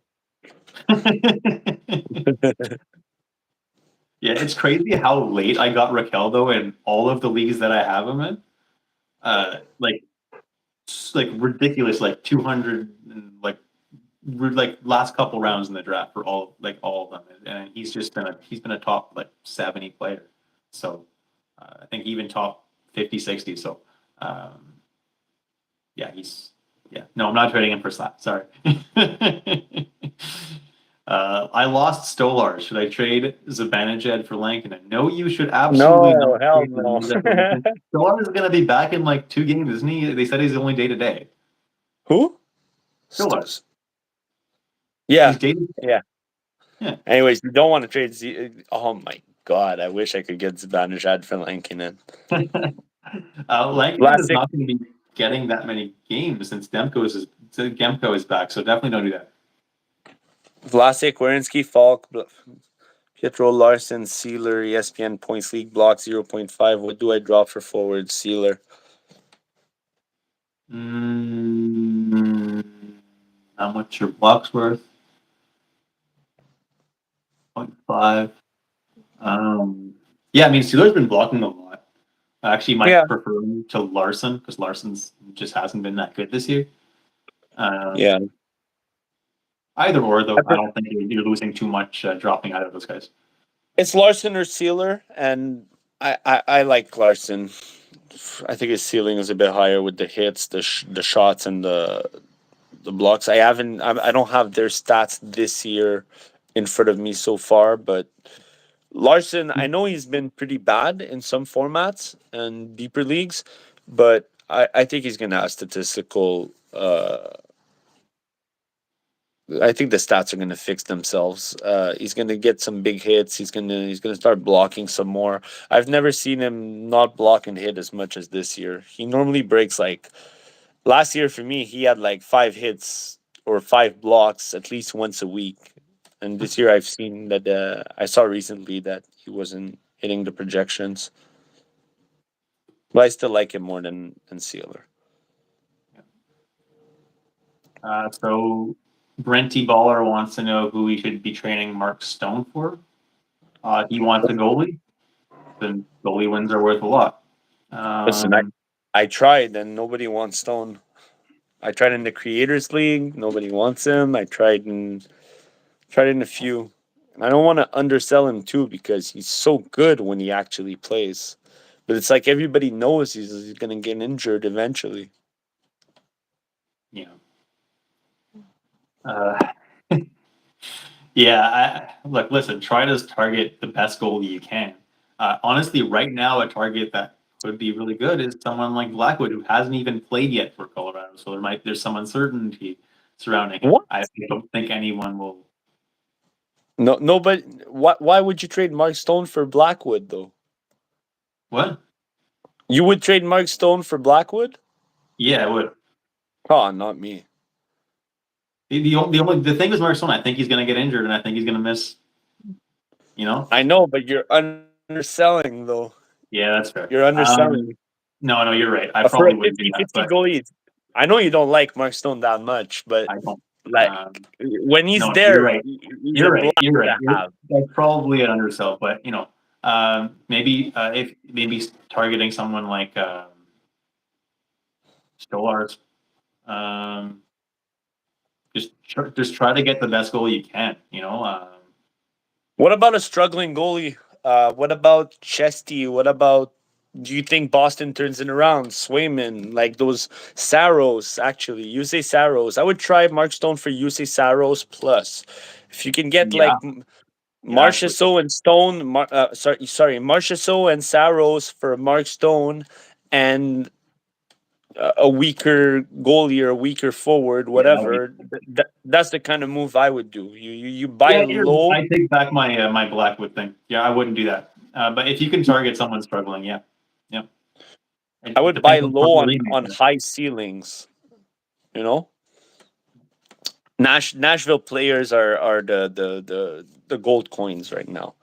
S1: Yeah, it's crazy how late I got Raquel though in all of the leagues that I have him in. Like ridiculous, like 200, like last couple rounds in the draft for all of them, and he's been a top like 70 player. So I think even top 50, 60. So yeah, no, I'm not trading him for Slap. Sorry. I lost Stolar. Should I trade Zibanejad for Lankinen? No, you should absolutely not
S2: No, hell
S1: trade
S2: no.
S1: Zibanejad for Lankinen. Stolar is going to be back in like 2 games, isn't he? They said he's only day to day.
S2: Who?
S1: Stolar. He's
S2: Yeah,
S1: day to
S2: yeah.
S1: Yeah.
S2: Anyways, you don't want to trade Z. Oh my god, I wish I could get Zibanejad for Lankinen.
S1: Lankinen is
S2: Vlasic,
S1: not going to be getting that many games since Demko is back. So definitely don't do that.
S2: Vlasic, Werenski, Falk, Pietro Larson, Sealer, ESPN points league block 0.5. What do I drop for forward? Sealer.
S1: How much your block's worth? 0.5. Yeah, I mean, Steeler's been blocking a lot. I actually might
S2: Yeah,
S1: prefer him to Larson because Larson's just hasn't been that good this year.
S2: yeah.
S1: Either or,
S2: I
S1: though, I
S2: pref-
S1: don't think you're losing too much dropping out of those guys.
S2: it's Larson or Sealer, and I like Larson. I think his ceiling is a bit higher with the hits, the shots, and the blocks. I don't have their stats this year in front of me so far, but Larson, I know he's been pretty bad in some formats and deeper leagues, but I think he's gonna have statistical. I think the stats are gonna fix themselves. He's gonna get some big hits. He's gonna start blocking some more. I've never seen him not block and hit as much as this year. He normally breaks like last year for me. He had like 5 hits or 5 blocks at least once a week, and this year I've seen that. I saw recently that he wasn't hitting the projections, but I still like him more than Sealer.
S1: So Brenty Baller wants to know who we should be training Mark Stone for. He wants a goalie. Then goalie wins are worth a lot.
S2: Listen, I tried and nobody wants Stone. I tried in the Creators League, nobody wants him. I tried in a few. And I don't want to undersell him too because he's so good when he actually plays. But it's like everybody knows he's going to get injured eventually.
S1: Yeah. Uh, yeah. Look, listen. Try to target the best goalie you can. Honestly, right now, a target that could be really good is someone like Blackwood, who hasn't even played yet for Colorado. So there's some uncertainty surrounding him.
S2: What?
S1: I don't think anyone will.
S2: No, nobody. Why would you trade Mark Stone for Blackwood though?
S1: What?
S2: You would trade Mark Stone for Blackwood?
S1: Yeah, I would.
S2: Oh, not me.
S1: The thing is Marcelo, I think he's going to get injured, and I think he's going to miss. You know?
S2: I know, but you're underselling though.
S1: Yeah, that's fair.
S2: You're underselling.
S1: No, you're right. I
S2: For a
S1: probably wouldn't do that,
S2: 50-50
S1: but
S2: goalie, I know you don't like Mark Stone that much, but
S1: I don't.
S2: like when he's
S1: No, you're
S2: there,
S1: right.
S2: he's a blast
S1: You're right.
S2: to have.
S1: That's probably an undersell, but maybe if maybe targeting someone like Stolarz, um, just try to get the best goal you can.
S2: What about a struggling goalie? What about Chesty? What about? Do you think Boston turns it around? Swayman, like those Saros, actually, Yusei Saros. I would try Mark Stone for Yusei Saros plus. If you can get
S1: Yeah,
S2: like
S1: yeah, actually,
S2: Marchessault and Stone, Marchessault and Saros for Mark Stone, and a weaker goalie or a weaker forward,
S1: yeah, that would be.
S2: whatever. That's the kind of move I would do. You buy
S1: Yeah,
S2: low.
S1: I take back my Blackwood thing. Yeah, I wouldn't do that. But if you can target someone struggling, yeah, yeah.
S2: I
S1: It
S2: would buy
S1: depends on what
S2: low
S1: your
S2: on
S1: league
S2: on
S1: is.
S2: high ceilings. You know, Nashville players are the gold coins right now.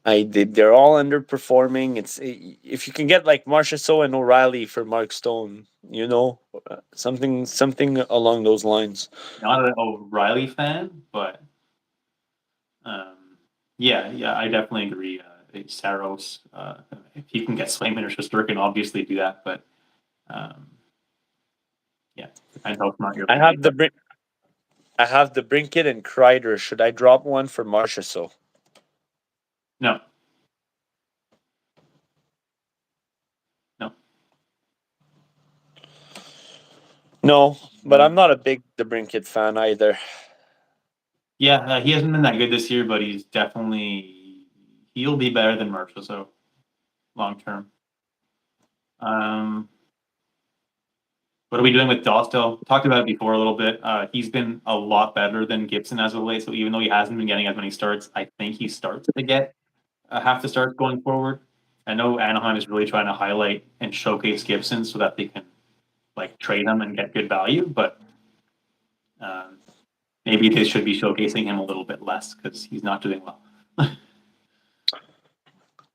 S2: They're all underperforming. It's if you can get like Marchessault and O'Reilly for Mark Stone, something along those lines.
S1: Not an O'Reilly fan, but yeah, I definitely agree. Saros, if you can get Swayman or Shesterkin, obviously do that. But um, yeah, I know it's not your
S2: I
S1: league.
S2: have I have the Brinket and Kreider. Should I drop one for Marchessault?
S1: No,
S2: No, but I'm not a big DeBrincat fan either.
S1: Yeah, he hasn't been that good this year, but he'll be better than Marshall. So long term. What are we doing with Dostal? Talked about it before a little bit. He's been a lot better than Gibson as of late. So even though he hasn't been getting as many starts, I think he starts to get half the starts going forward. I know Anaheim is really trying to highlight and showcase Gibson so that they can like trade him and get good value, but maybe they should be showcasing him a little bit less because he's not doing well.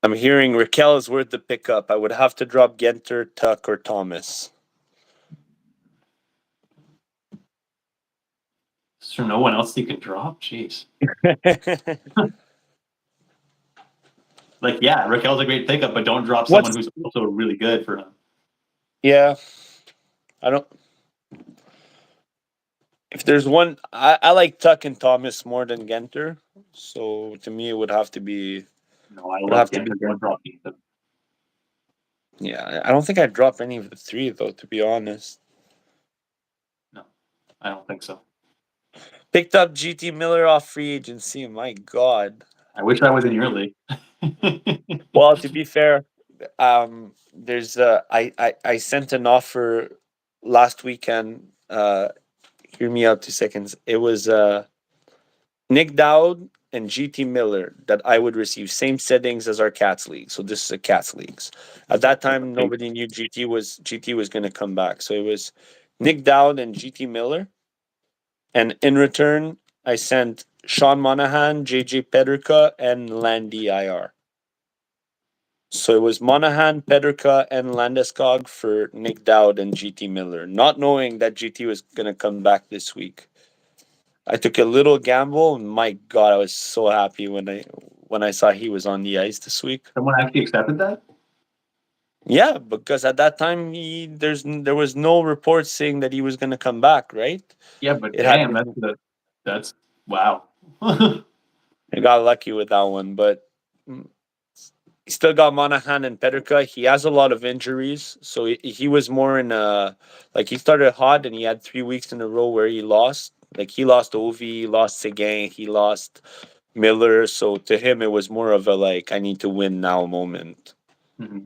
S2: I'm hearing Raquel is worth the pickup. I would have to drop Genter, Tuck, or Thomas.
S1: So no one else you can drop? Jeez. Like, yeah, Raquel's a great pickup, but don't drop someone who's also really good for him.
S2: Yeah. I don't. If there's one, I like Tuck and Thomas more than Genter. So to me, it would have to be.
S1: No, I
S2: Would
S1: love
S2: have to be
S1: Genter. Don't drop Ethan.
S2: Yeah, I don't think I'd drop any of the three though. To be honest,
S1: No, I don't think so.
S2: picked up GT Miller off free agency. My God.
S1: I wish I was in your league.
S2: Well, to be fair, there's I sent an offer last weekend. Hear me out 2 seconds. It was Nick Dowd and GT Miller that I would receive same settings as our Cats league. So this is a Cats leagues. At that time, nobody knew GT was going to come back. So it was Nick Dowd and GT Miller, and in return, I sent Sean Monahan, JJ Pederka, and Landy IR. So it was Monahan, Pederka, and Landeskog for Nick Dowd and GT Miller, not knowing that GT was going to come back this week. I took a little gamble, and my God, I was so happy when I saw he was on the ice this week.
S1: Someone actually accepted that?
S2: Yeah, because at that time there was no reports saying that he was going to come back, right?
S1: Yeah, but
S2: It had
S1: damn, that's wow.
S2: I got lucky with that one, but he still got Monahan and Pederka. He has a lot of injuries, so he was more in like he started hot and he had 3 weeks in a row where he lost. Like he lost Ovi, he lost Seguin, he lost Miller. So to him, it was more of a like I need to win now moment.
S1: Mm-hmm.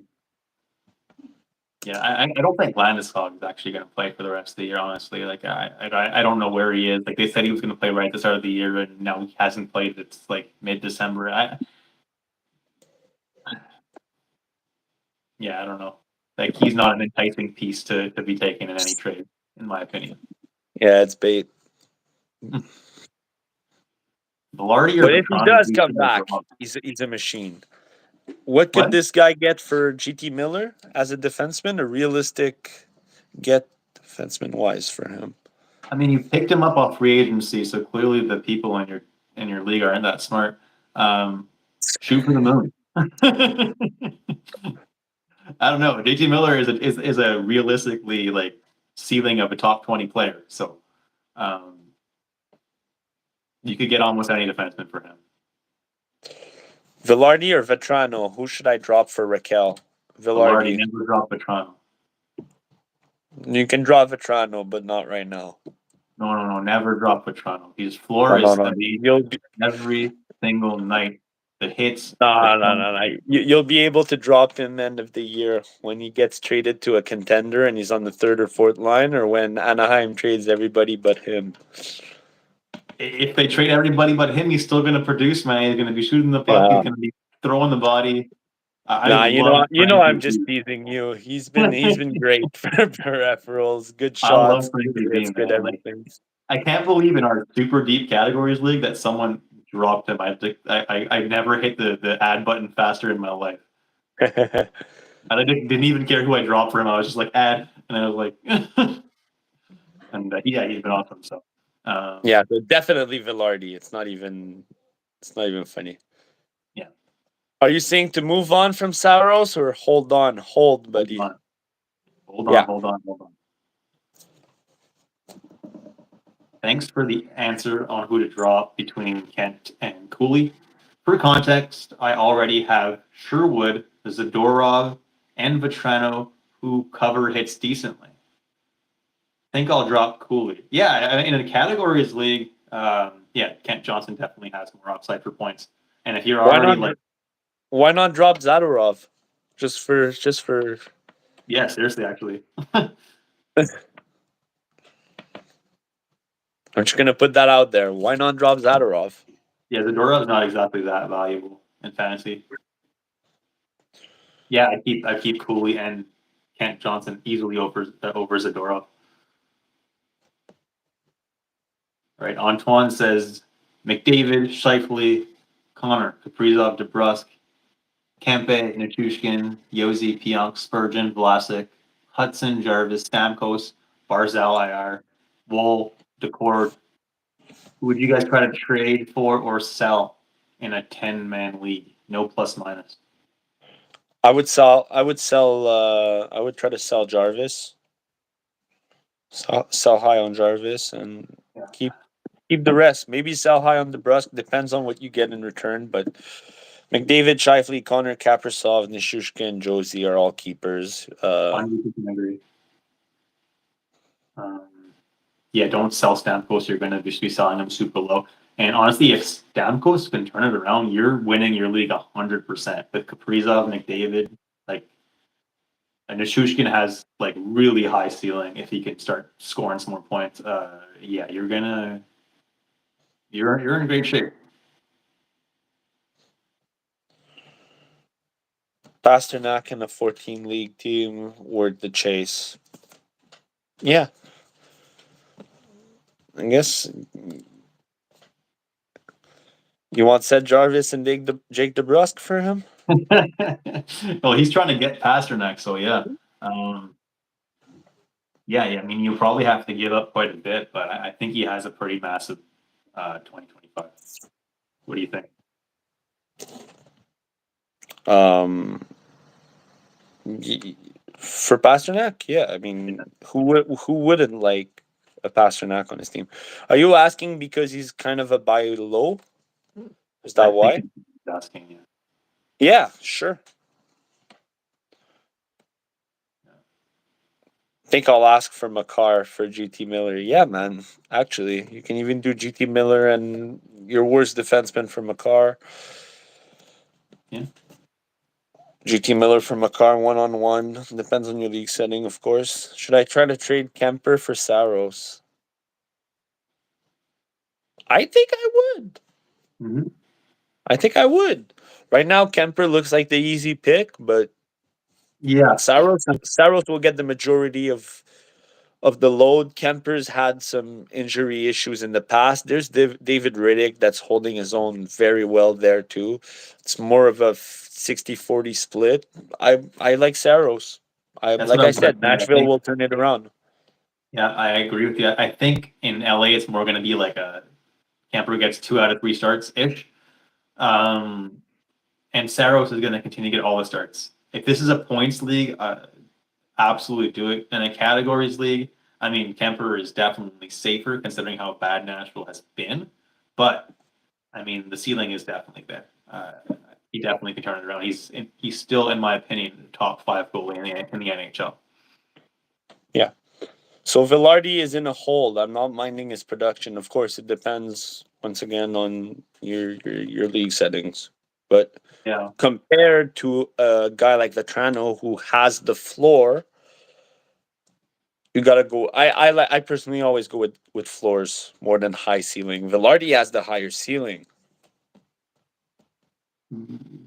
S1: Yeah, I don't think Landeskog is actually going to play for the rest of the year. Honestly, like I don't know where he is. Like they said he was going to play right at the start of the year, and now he hasn't played. It's like mid-December. Yeah, I don't know. Like he's not an enticing piece to be taken in any trade, in my opinion.
S2: Yeah, it's bait.
S1: Velarde or
S2: But if he
S1: Vatrano,
S2: does come back, he's a machine. What could
S1: What?
S2: this guy get for GT Miller as a defenseman? A realistic get defenseman wise for him.
S1: I mean, you picked him up off free agency, so clearly the people in your league aren't that smart. Shoot for the moon. I don't know. JT Miller is a realistically like ceiling of a top 20 player. So you could get almost any defenseman for him.
S2: Velarde or Vetrano? Who should I drop for Raquel?
S1: Velarde,
S2: Velarde.
S1: never drop Vatrano.
S2: You can draw Vetrano, but not right now.
S1: No, never drop Vatrano. His floor is amazing.
S2: You'll be,
S1: Every single night. The hits.
S2: no. You'll be able to drop him end of the year when he gets traded to a contender and he's on the third or fourth line, or when Anaheim trades everybody but him.
S1: If they trade everybody but him, he's still going to produce, man. He's going to be shooting the puck.
S2: Yeah.
S1: He's going to be throwing the body.
S2: You know, I'm just teasing you. He's been great for peripherals, good
S1: I love
S2: shots,
S1: Frankie
S2: good
S1: V,
S2: hits, good
S1: man. Like,
S2: everything.
S1: I can't believe in our super deep categories league that someone dropped him. I never hit the add button faster in my life. I didn't even care who I dropped for him. I was just like add, and I was like, and yeah, he's been awesome. So
S2: Yeah, so definitely Velarde. It's not even funny.
S1: Yeah.
S2: Are you saying to move on from Saros or hold, buddy?
S1: Hold on. Thanks for the answer on who to drop between Kent and Cooley. For context, I already have Sherwood, Zadorov, and Vetrano who cover hits decently. think I'll drop Cooley. Yeah, in a categories league, yeah, Kent Johnson definitely has more upside for points. And if you're
S2: Why
S1: already
S2: not?
S1: like,
S2: Why not drop Zadorov? Just for.
S1: yeah, seriously, actually,
S2: I'm just gonna put that out there. Why not drop Zadorov?
S1: yeah, Zadorov's not exactly that valuable in fantasy. Yeah, I keep Cooley and Kent Johnson easily over Zadorov. Right, Antoine says McDavid, Shifley, Connor, Kaprizov, DeBrusque, Kempe, Nichushkin, Yosi, Pionk, Spurgeon, Vlasic, Hudson, Jarvis, Stamkos, Barzal, IR, Wool, Decord. Who would you guys try to trade for or sell in a 10-man league? No plus minus.
S2: I would sell. I would sell. I would try to sell Jarvis. Sell high on Jarvis and
S1: Yeah.
S2: keep the rest. Maybe sell high on DeBrusque. Depends on what you get in return. But McDavid, Shifley, Connor, Kaprasov, Nishushkin, Josie are all keepers.
S1: 100% agree. Um, yeah, don't sell Stamkos. You're going to just be selling them super low. And honestly, if Stamkos can turn it around, you're winning your league 100% with Kaprizov, McDavid. Like, and Nishushkin has like really high ceiling if he can start scoring some more points. Yeah, you're in great shape.
S2: Pasternak in a 14 league team worth the chase. Yeah, I guess you want Seth Jarvis and Jake DeBrusque for him.
S1: Well, he's trying to get Pasternak, so yeah. Yeah. I mean, you probably have to give up quite a bit, but I think he has a pretty massive 2025. What do you think?
S2: Um, for Pasternak, yeah. I mean, who wouldn't like a Pasternak on his team? Are you asking because he's kind of a buy low? Is
S1: I
S2: that
S1: think
S2: why?
S1: he's asking you.
S2: Yeah, sure. Think I'll ask for Makar for GT Miller. Yeah, man. Actually, you can even do GT Miller and your worst defenseman for Makar.
S1: Yeah.
S2: GT Miller for Makar 1-on-1. Depends on your league setting, of course. Should I try to trade Kemper for Saros? I think I would.
S1: Mm-hmm.
S2: I think I would. Right now, Kemper looks like the easy pick, but
S1: Yeah.
S2: Saros will get the majority of the load. Kemper's had some injury issues in the past. There's David Riddick that's holding his own very well there too. It's more of a 60-40 split. I like Saros.
S1: That's what
S2: Like
S1: I
S2: I
S1: was going to
S2: said,
S1: say. I
S2: Nashville
S1: think,
S2: will turn it around.
S1: yeah, I agree with you. I think in LA, it's more going to be like a Camper gets 2 out of 3 starts ish. Um, and Saros is going to continue to get all the starts. If this is a points league, absolutely do it. In a categories league, I mean, Kemper is definitely safer considering how bad Nashville has been. But I mean, the ceiling is definitely there. He definitely can turn it around. He's still, in my opinion, the top 5 goalie in the NHL.
S2: Yeah. So Villardi is in a hold. I'm not minding his production. Of course, it depends once again on your league settings. But
S1: Yeah,
S2: compared to a guy like Vetrano who has the floor, you gotta go. I personally always go with floors more than high ceiling. Villardi has the higher ceiling.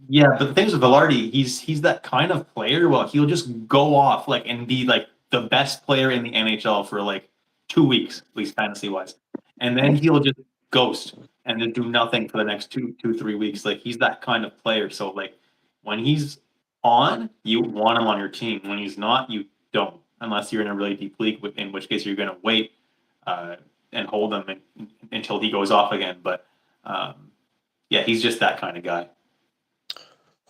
S1: yeah. But the thing is with Velarde, he's that kind of player. Well, he'll just go off like and be like the best player in the NHL for like 2 weeks, at least fantasy wise, and then he'll just ghost and then do nothing for the next 3 weeks. Like he's that kind of player. So like when he's on, you want him on your team. When he's not, you don't, unless you're in a really deep league, in which case you're going to wait uh, and hold him until he goes off again. But yeah, he's just that kind of guy.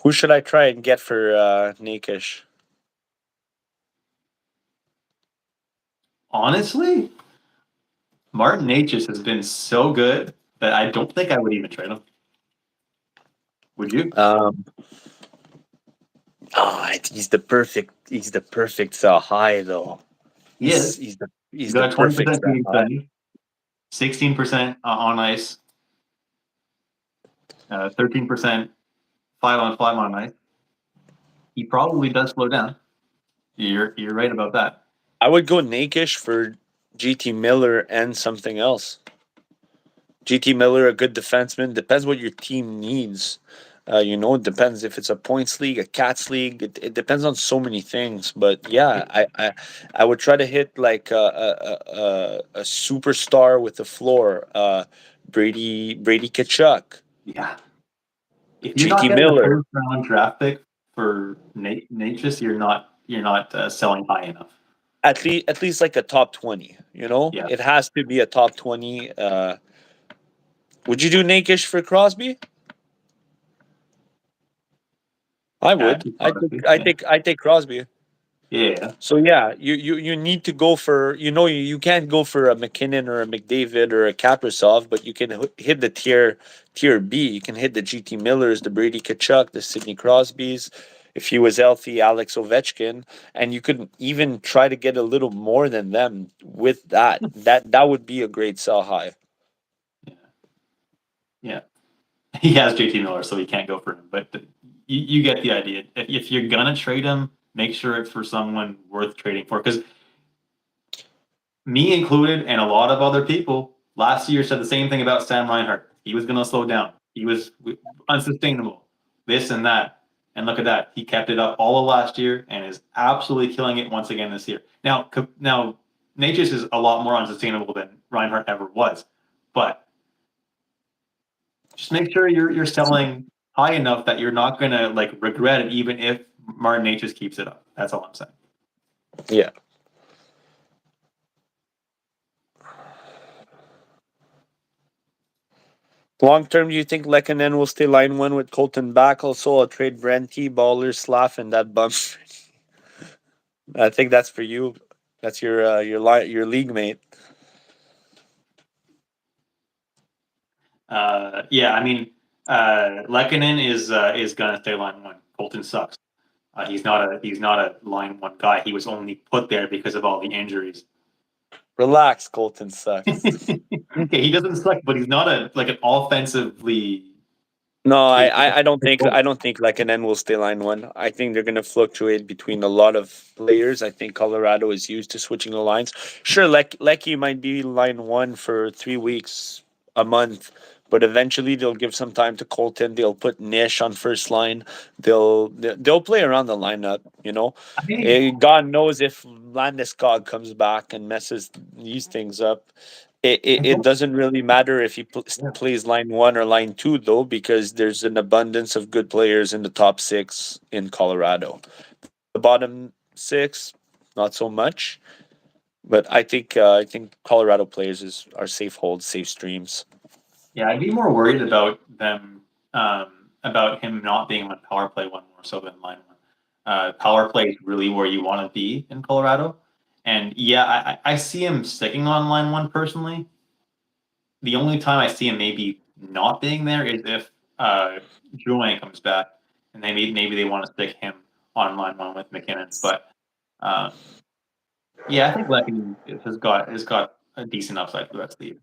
S2: Who should I try and get for Nakish?
S1: Honestly, Martin Necas has been so good that I don't think I would even trade him. Would you?
S2: Um, he's the perfect sell high though.
S1: He is.
S2: He's
S1: He's
S2: He's the
S1: got a 20%
S2: perfect
S1: shooting
S2: high.
S1: percentage, 16% on ice, 13% 5-on-5 on ice. He probably does slow down. You're right about that.
S2: I would go Nakish for GT Miller and something else. GT Miller, a good defenseman. Depends what your team needs. It depends if it's a points league, a cats league. It depends on so many things. But yeah, I would try to hit like a superstar with the floor. Brady Kachuk,
S1: Yeah. If you're not
S2: GT
S1: getting a
S2: Miller.
S1: first round draft pick for Natchez, you're not selling high enough.
S2: At least like a top 20.
S1: Yeah.
S2: It has to be a top 20. Would you do Nakish for Crosby? I
S1: Yeah,
S2: would. I take Crosby.
S1: yeah.
S2: So yeah, you need to go for you can't go for a McKinnon or a McDavid or a Kaprizov, but you can hit the tier B. You can hit the GT Millers, the Brady Kachuk, the Sidney Crosbys. If he was healthy, Alex Ovechkin, and you could even try to get a little more than them with that. That would be a great sell high.
S1: Yeah. Yeah. He has JT Miller, so he can't go for him. But you get the idea. If you're gonna trade him, make sure it's for someone worth trading for. Because me included, and a lot of other people last year said the same thing about Sam Reinhart. He was gonna slow down. He was unsustainable. This and that. And look at that. He kept it up all of last year and is absolutely killing it once again this year. Now, Natchez is a lot more unsustainable than Reinhardt ever was, but just make sure you're selling high enough that you're not gonna like regret it, even if Martin Natchez keeps it up. That's all I'm saying.
S2: Yeah. Long term, do you think Lekanen will stay line one with Colton back? Also, I'll trade Brenty, Baller, Slav, and that bump. I think that's for you. That's your league mate.
S1: Yeah, I mean, Lehkonen is gonna stay line one. Colton sucks. He's not a line one guy. He was only put there because of all the injuries.
S2: Relax, Colton sucks.
S1: Okay, he doesn't suck, but he's not an offensively
S2: No, I,
S1: capable.
S2: I, I don't think I don't think Lekanen will stay line one. I think they're gonna fluctuate between a lot of players. I think Colorado is used to switching the lines. Sure, Lecky might be line one for 3 weeks, a month, but eventually they'll give some time to Colton. They'll put Nish on first line. They'll play around the lineup.
S1: I mean,
S2: God knows if Landeskog comes back and messes these things up. It,
S1: I
S2: it, it
S1: don't.
S2: doesn't really matter if he
S1: Yeah.
S2: plays line one or line two, though, because there's an abundance of good players in the top six in Colorado. The bottom six, not so much. But I think Colorado players are safe holds, safe streams.
S1: Yeah, I'd be more worried about them, about him not being on power play one more so than line one. Power play is really where you want to be in Colorado. And yeah, I see him sticking on line one personally. The only time I see him maybe not being there is if Drouin comes back and maybe they want to stick him on line one with McKinnon. But um, yeah, I think Lecky has got a decent upside for the rest of the year.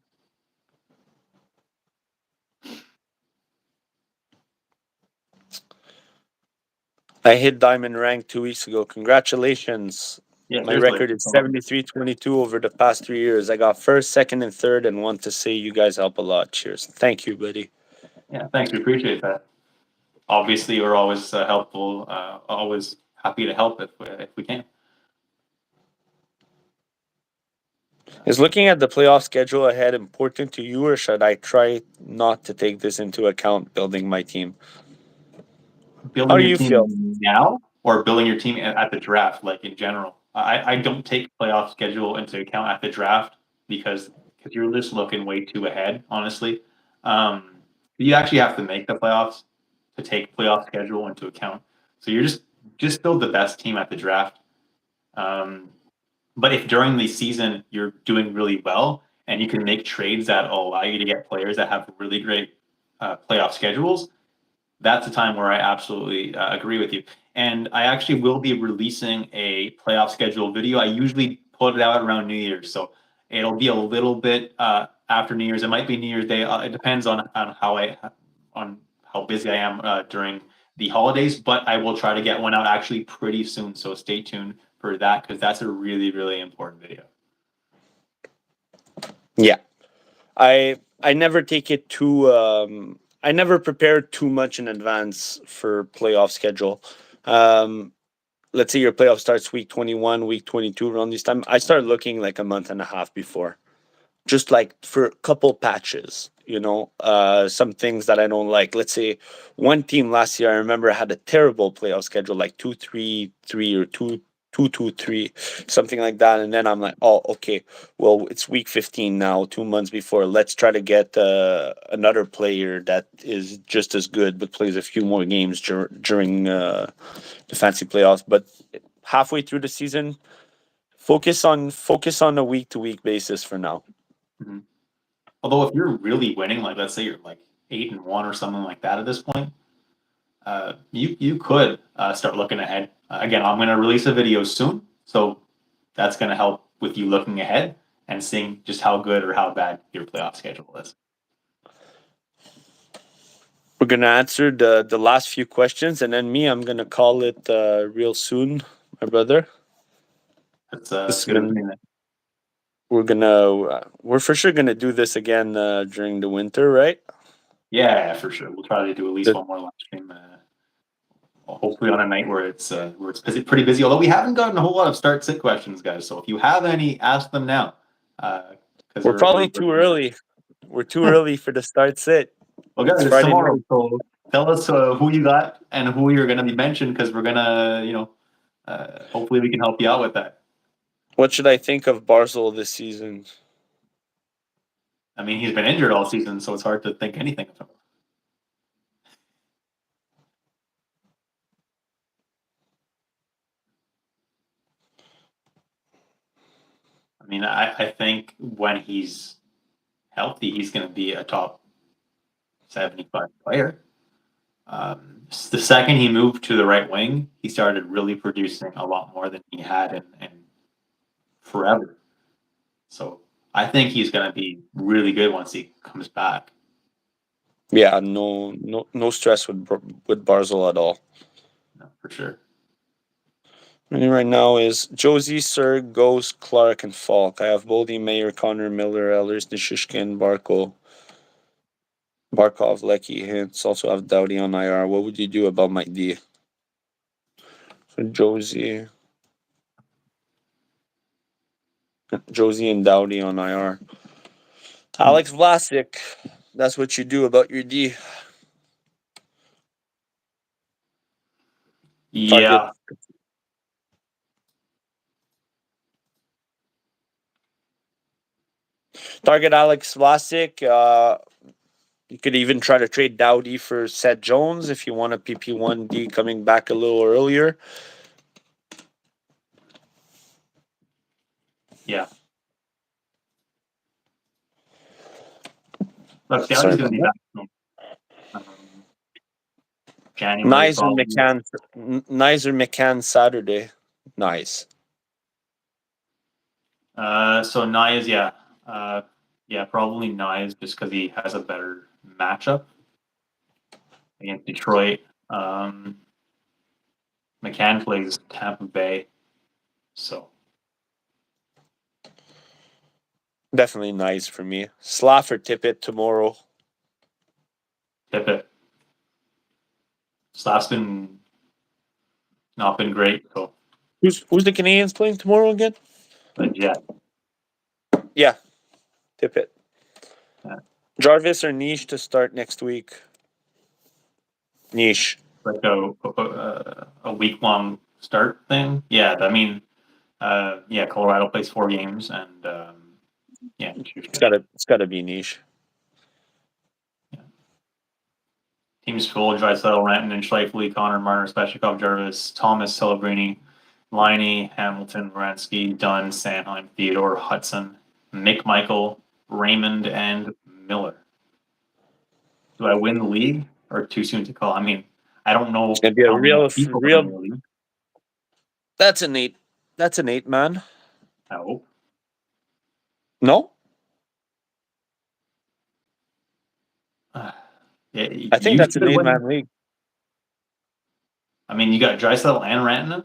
S2: I hit diamond rank 2 weeks ago. Congratulations.
S1: Yeah,
S2: My
S1: seriously.
S2: record is 73-22 over the past 3 years. I got first, second, and third, and want to say you guys help a lot. Cheers. Thank you, buddy.
S1: Yeah, thanks. We appreciate that. Obviously, we're always helpful. Always happy to help if we can.
S2: Is looking at the playoff schedule ahead important to you, or should I try not to take this into account building my team? How
S1: Building
S2: do
S1: your
S2: you feel?
S1: team now or building your team at the draft, like in general. I don't take playoff schedule into account at the draft because you're just looking way too ahead, honestly. You actually have to make the playoffs to take playoff schedule into account. So you're just build the best team at the draft. Um, but if during the season you're doing really well and you can make trades that allow you to get players that have really great playoff schedules, that's a time where I absolutely agree with you. And I actually will be releasing a playoff schedule video. I usually put it out around New Year's, so it'll be a little bit after New Year's. It might be New Year's Day. It depends on how busy I am during the holidays, but I will try to get one out actually pretty soon. So stay tuned for that because that's a really, really important video.
S2: Yeah, I never take it too. I never prepare too much in advance for playoff schedule. Let's say your playoff starts week 21, week 22 around this time. I start looking like a month and a half before, just like for a couple patches. Some things that I don't like. Let's say one team last year, I remember had a terrible playoff schedule, like 2-3-3 or 2-2-2-3, something like that. And then I'm like, oh, okay, well, it's week 15 now, 2 months before. Let's try to get another player that is just as good, but plays a few more games during the fancy playoffs. But halfway through the season, focus on a week to week basis for now.
S1: Mm-hmm. Although if you're really winning, like let's say you're like 8-1 or something like that at this point, you could start looking ahead. Again, I'm going to release a video soon, so that's going to help with you looking ahead and seeing just how good or how bad your playoff schedule is.
S2: We're going to answer the last few questions, and then I'm going to call it real soon, my brother.
S1: That's good.
S2: We're for sure going to do this again during the winter, right?
S1: Yeah, for sure. We'll try to do at least one more live stream. Hopefully on a night where it's pretty busy. Although we haven't gotten a whole lot of start sit questions, guys. So if you have any, ask them now.
S2: We're probably too early. We're too early for the start sit.
S1: Well, guys, it's tomorrow. So tell us who you got and who you're going to be mentioned because we're gonna, hopefully we can help you out with that.
S2: What should I think of Barzal this season?
S1: I mean, he's been injured all season, so it's hard to think anything of him. I mean, I think when he's healthy, he's going to be a top 75 player. The second he moved to the right wing, he started really producing a lot more than he had in forever. So I think he's going to be really good once he comes back.
S2: Yeah, no stress with Barzal at all.
S1: No, for sure.
S2: Right now is Josie, Sir, Ghost, Clark, and Falk. I have Boldy, Mayer, Connor, Miller, Ehlers, Nishishkin, Barkov, Lecky, Hintz. Also have Dowdy on IR. What would you do about my D? So Josie and Dowdy on IR. Alex Vlasic. That's what you do about your D.
S1: Yeah.
S2: Target Alex Vlasic. You could even try to trade Dowdy for Seth Jones if you want a PP1D coming back a little earlier.
S1: Yeah. Look, Dowdy's going to be back. January.
S2: Nizer McCann Saturday. Nice.
S1: So Nyes, yeah. Probably Nyes just because he has a better matchup against Detroit. McCann plays Tampa Bay, so
S2: definitely nice for me. Slav or Tippett tomorrow.
S1: Tippett. Slav's been not been great. So
S2: who's the Canadians playing tomorrow again?
S1: The Jet.
S2: Yeah, Tippett. Yeah. Jarvis or Niche to start next week? Niche.
S1: Like a week-long start thing? Yeah, I mean, Colorado plays 4 games, and
S2: it's gotta be Niche.
S1: Yeah. Team's full: Draisaitl, Rantanen, and Scheifele, Connor, Marner, Svechnikov, Jarvis, Thomas, Celebrini, Liney, Hamilton, Wierenski, Dunn, Sanheim, Theodore, Hudson, McMichael, Raymond, and Miller. Do I win the league or too soon to call? I mean, I don't know.
S2: It's gonna be a real. That's an 8. That's an 8 man.
S1: I hope.
S2: No,
S1: Yeah,
S2: I think
S1: you
S2: that's an
S1: should win.
S2: 8-man league.
S1: I mean, you got Drysdale and Rantanen.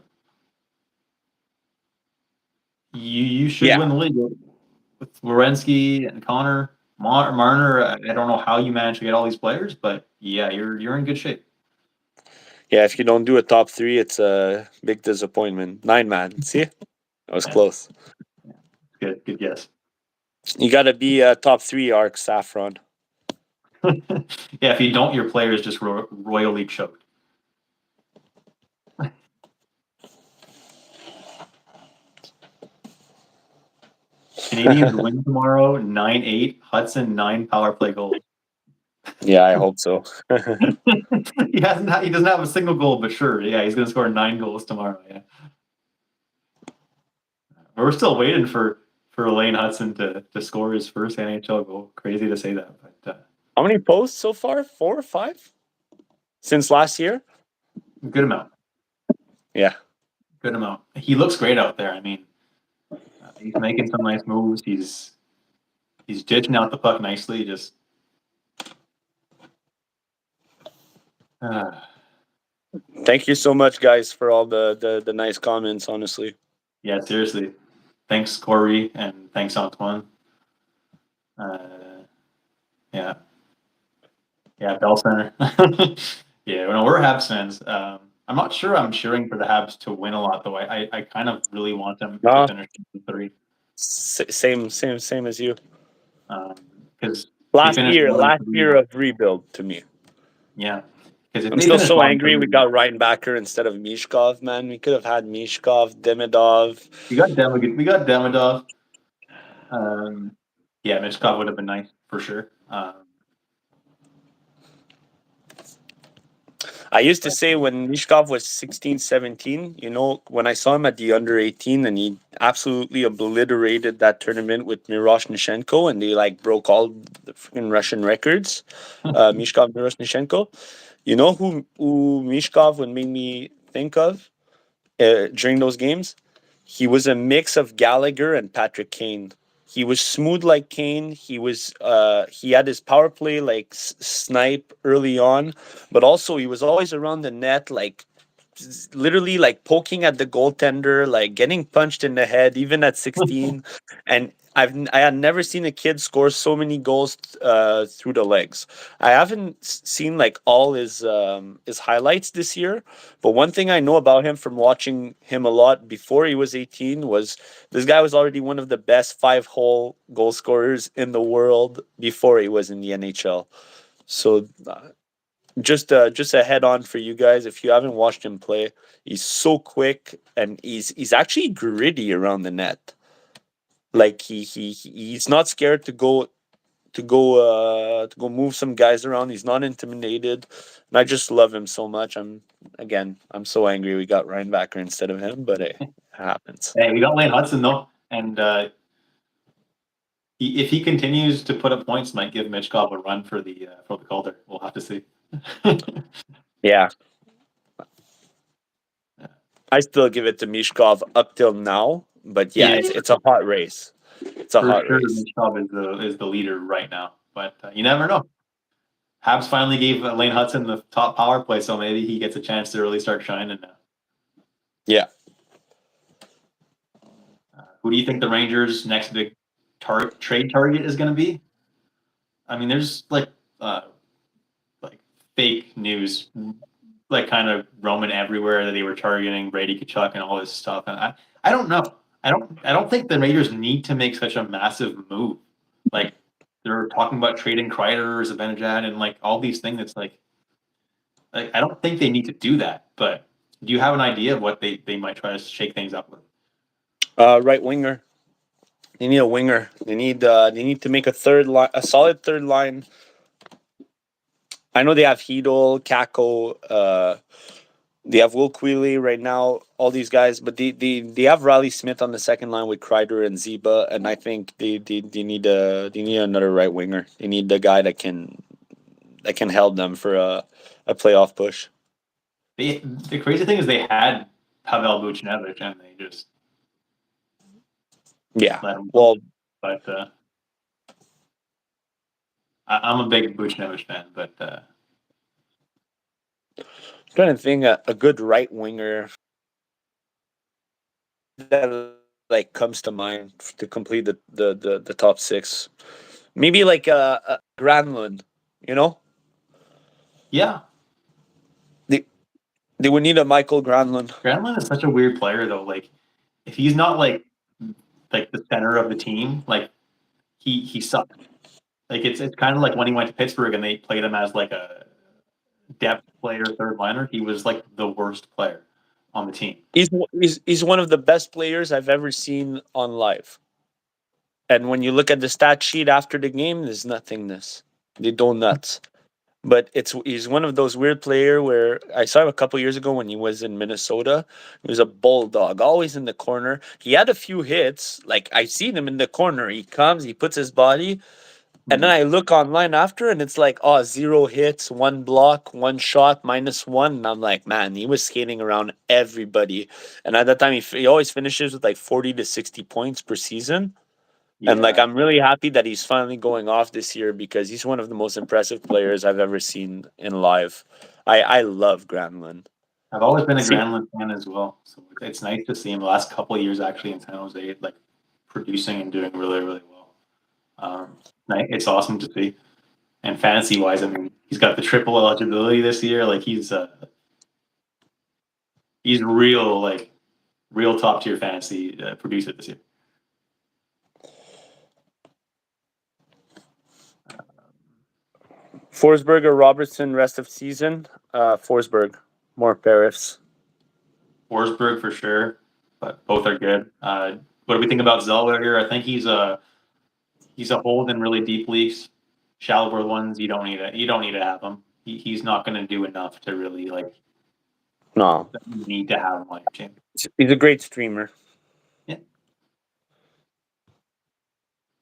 S1: You should
S2: Yeah,
S1: win the league with Werenski and Connor. Marner, I don't know how you managed to get all these players, but yeah, you're in good shape.
S2: yeah. If you don't do a top 3, it's a big disappointment. 9-man. See, that was
S1: Yeah,
S2: close.
S1: good guess.
S2: You got to be a top 3 arc Saffron.
S1: Yeah, if you don't, your player is just royally choked. Canadians win tomorrow, 9-8. Hudson 9 power play goals.
S2: Yeah, I hope so.
S1: He doesn't have a single goal, but sure, yeah, he's gonna score 9 goals tomorrow. Yeah, we're still waiting for Elaine Hudson to score his first NHL goal. Crazy to say that, but
S2: How many posts so far? 4 or 5 since last year?
S1: good amount.
S2: Yeah.
S1: Good amount. He looks great out there. I mean, he's making some nice moves. He's ditching out the puck nicely. Just uh,
S2: Thank you so much, guys, for all the nice comments. Honestly.
S1: yeah, seriously. Thanks, Corey, and thanks, Antoine. Yeah, yeah, Bell Center. Yeah, no, we're Habs fans. I'm not sure I'm cheering for the Habs to win a lot, though. I kind of really want them to
S2: No,
S1: finish in 3
S2: same as you.
S1: because they
S2: Last
S1: finished
S2: year,
S1: 1-3.
S2: of rebuild to me.
S1: Yeah, because if
S2: I'm
S1: they
S2: still
S1: finish
S2: so
S1: one
S2: angry we
S1: three,
S2: got Reinbacher instead of Mishkov, man. We could have had Mishkov, Demidov.
S1: we got Demidov. Yeah, Mitch Scott would have been nice for sure.
S2: I used to say when Mishkov was 16, 17, when I saw him at the under 18 and he absolutely obliterated that tournament with Miroshnichenko and they like broke all the freaking Russian records, Mishkov, Miroshnichenko. You know who Mishkov would make me think of during those games? He was a mix of Gallagher and Patrick Kane. He was smooth like Kane. He had his power play like snipe early on, but also he was always around the net, like literally like poking at the goaltender, like getting punched in the head, even at 16. And I had never seen a kid score so many goals through the legs. I haven't seen like all his highlights this year, but one thing I know about him from watching him a lot before he was 18 was this guy was already one of the best 5-hole goal scorers in the world before he was in the NHL. So just a head on for you guys. If you haven't watched him play, he's so quick and he's actually gritty around the net. Like he's not scared to go move some guys around. He's not intimidated, and I just love him so much. I'm so angry we got Reinbacker instead of him, but it happens.
S1: Hey, we got Lane Hudson though, and if he continues to put up points, might give Mitch Cobb a run for the Calder. We'll have to see.
S2: Yeah, I still give it to Mishkov up till now, but yeah,
S1: Yeah,
S2: it's a hot race. It's a
S1: for
S2: hot
S1: sure,
S2: race.
S1: Mitch Cobb is the leader right now, but you never know. Habs finally gave Lane Hudson the top power play, so maybe he gets a chance to really start shining now.
S2: Yeah.
S1: Who do you think the Rangers' next big trade target is going to be? I mean, there's like fake news, like kind of roaming everywhere that they were targeting Brady Kachuk and all this stuff. And I don't know. I don't think the Raiders need to make such a massive move. Like they're talking about trading Kreider, Zibanejad, and like all these things. It's like I don't think they need to do that. But do you have an idea of what they might try to shake things up with?
S2: Right winger. They need a winger. They need to make a solid third line. I know they have Hedel, Kako, they have Will Queeley right now, all these guys, but they have Riley Smith on the second line with Kreider and Ziba, and I think they need another right winger. They need the guy that can help them for a playoff push.
S1: The crazy thing is they had Pavel Buchnevich and they just
S2: Yeah.
S1: let him go.
S2: Well,
S1: But I'm a big Buchnevich fan, but
S2: trying to think a good right winger that like comes to mind to complete the top six. Maybe like a Granlund, you know?
S1: yeah,
S2: They they would need a Michael Granlund.
S1: Granlund is such a weird player though. Like if he's not like the center of the team, like he sucks. Like it's kind of like when he went to Pittsburgh and they played him as like a depth player, third liner. He was like the worst player on the team.
S2: He's one of the best players I've ever seen on live. And when you look at the stat sheet after the game, there's nothingness. They don't nuts. But he's one of those weird player where I saw him a couple years ago when he was in Minnesota. He was a bulldog, always in the corner. He had a few hits. Like I seen him in the corner. He comes, he puts his body, and then I look online after, and it's like, oh, 0 hits, 1 block, 1 shot, -1. And I'm like, man, he was skating around everybody. And at that time, he always finishes with like 40 to 60 points per season. And like,
S1: Yeah,
S2: I'm really happy that he's finally going off this year because he's one of the most impressive players I've ever seen in live. I love Granlund.
S1: I've always been a
S2: See,
S1: Granlund fan as well. So it's nice to see him the last couple of years actually in San Jose, like producing and doing really, really well. It's awesome to see. And fantasy wise, I mean, he's got the triple eligibility this year. Like he's real top tier fantasy producer this year.
S2: Forsberg or Robertson rest of season? Forsberg, more Paris.
S1: Forsberg for sure, but both are good. What do we think about Zellweger? I think he's a hold in really deep leagues. Shallower ones, you don't need to have him. He's not going to do enough to really like
S2: No,
S1: you need to have him on your team.
S2: he's a great streamer.
S1: Yeah.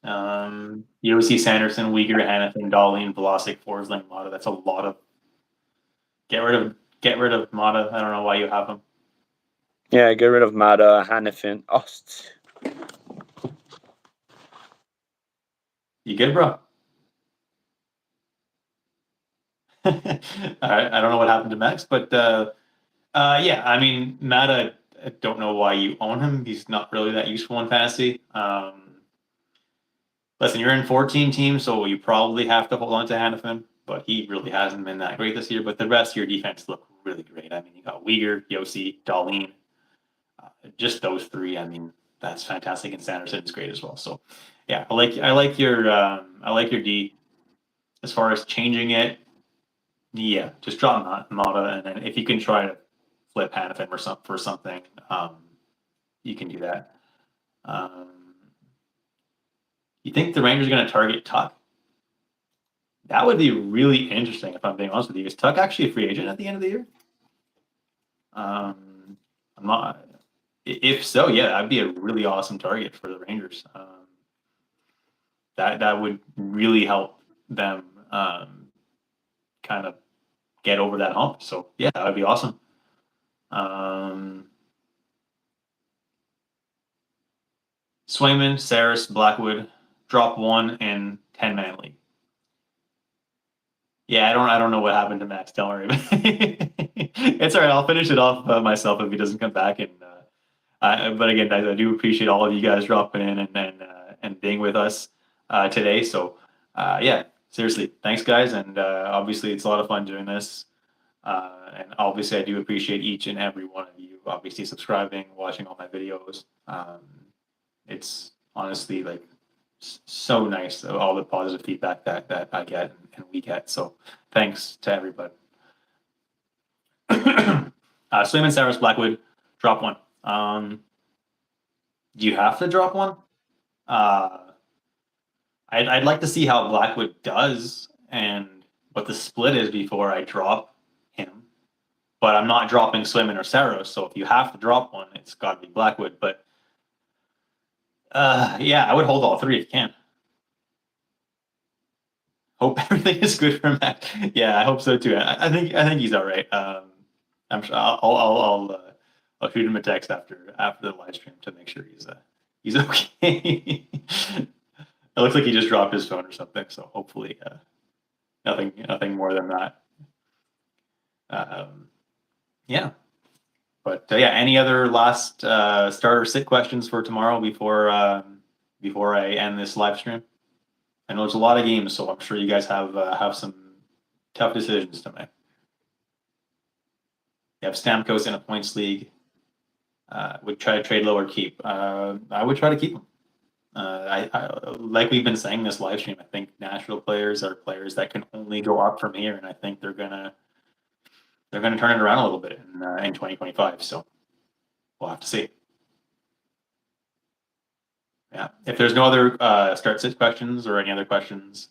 S1: Yossi, Sanderson, Uyghur, Hannafin, Darlene, Velocic, Forsling, Mata. That's a lot of get rid of Mata. I don't know why you have him.
S2: Yeah, get rid of Mata, Hannafin. Oh,
S1: You good, bro? All right. I don't know what happened to Max, but yeah. I mean, Mata. I don't know why you own him. He's not really that useful in fantasy. Listen, you're in 14 teams, so you probably have to hold on to Hannafin, but he really hasn't been that great this year. But the rest of your defense look really great. I mean, you got Uyghur, Yossi, Darlene, just those three. I mean, that's fantastic, and Sanderson is great as well. So, yeah, I like your D. As far as changing it, yeah, just drop Mata, and then if you can try to flip Hannafin for something, you can do that. You think the Rangers are going to target Tuck? That would be really interesting if I'm being honest with you. Is Tuck actually a free agent at the end of the year? I'm not. If so, yeah, that'd be a really awesome target for the Rangers. That would really help them kind of get over that hump. So yeah, that would be awesome. Swayman, Saris, Blackwood, drop one in 10-man league. Yeah, I don't know what happened to Max. Don't worry. It's all right. I'll finish it off myself if he doesn't come back. But again, guys, I do appreciate all of you guys dropping in and being with us today. So yeah, seriously, thanks, guys. And obviously, it's a lot of fun doing this. And obviously, I do appreciate each and every one of you. Obviously, subscribing, watching all my videos. It's honestly like so nice all the positive feedback that I get and we get. So thanks to everybody. Swayman, Saris, Blackwood, drop one. Do you have to drop one? I'd like to see how Blackwood does and what the split is before I drop him. But I'm not dropping Swayman or Saros, so if you have to drop one, it's got to be Blackwood. But yeah, I would hold all three if you can. Hope everything is good for Matt. Yeah, I hope so too. I think he's all right. I'm sure I'll shoot him a text after the live stream to make sure He's okay. It looks like he just dropped his phone or something. So hopefully, nothing more than that. Yeah. But yeah, any other last start or sit questions for tomorrow before I end this live stream? I know there's a lot of games, so I'm sure you guys have some tough decisions to make. You have Stamkos in a points league. Would try to trade low or keep. I would try to keep him. I like we've been saying this live stream. I think Nashville players are players that can only go up from here, and I think they're gonna turn it around a little bit in 2025. So we'll have to see. Yeah. If there's no other start sit questions or any other questions,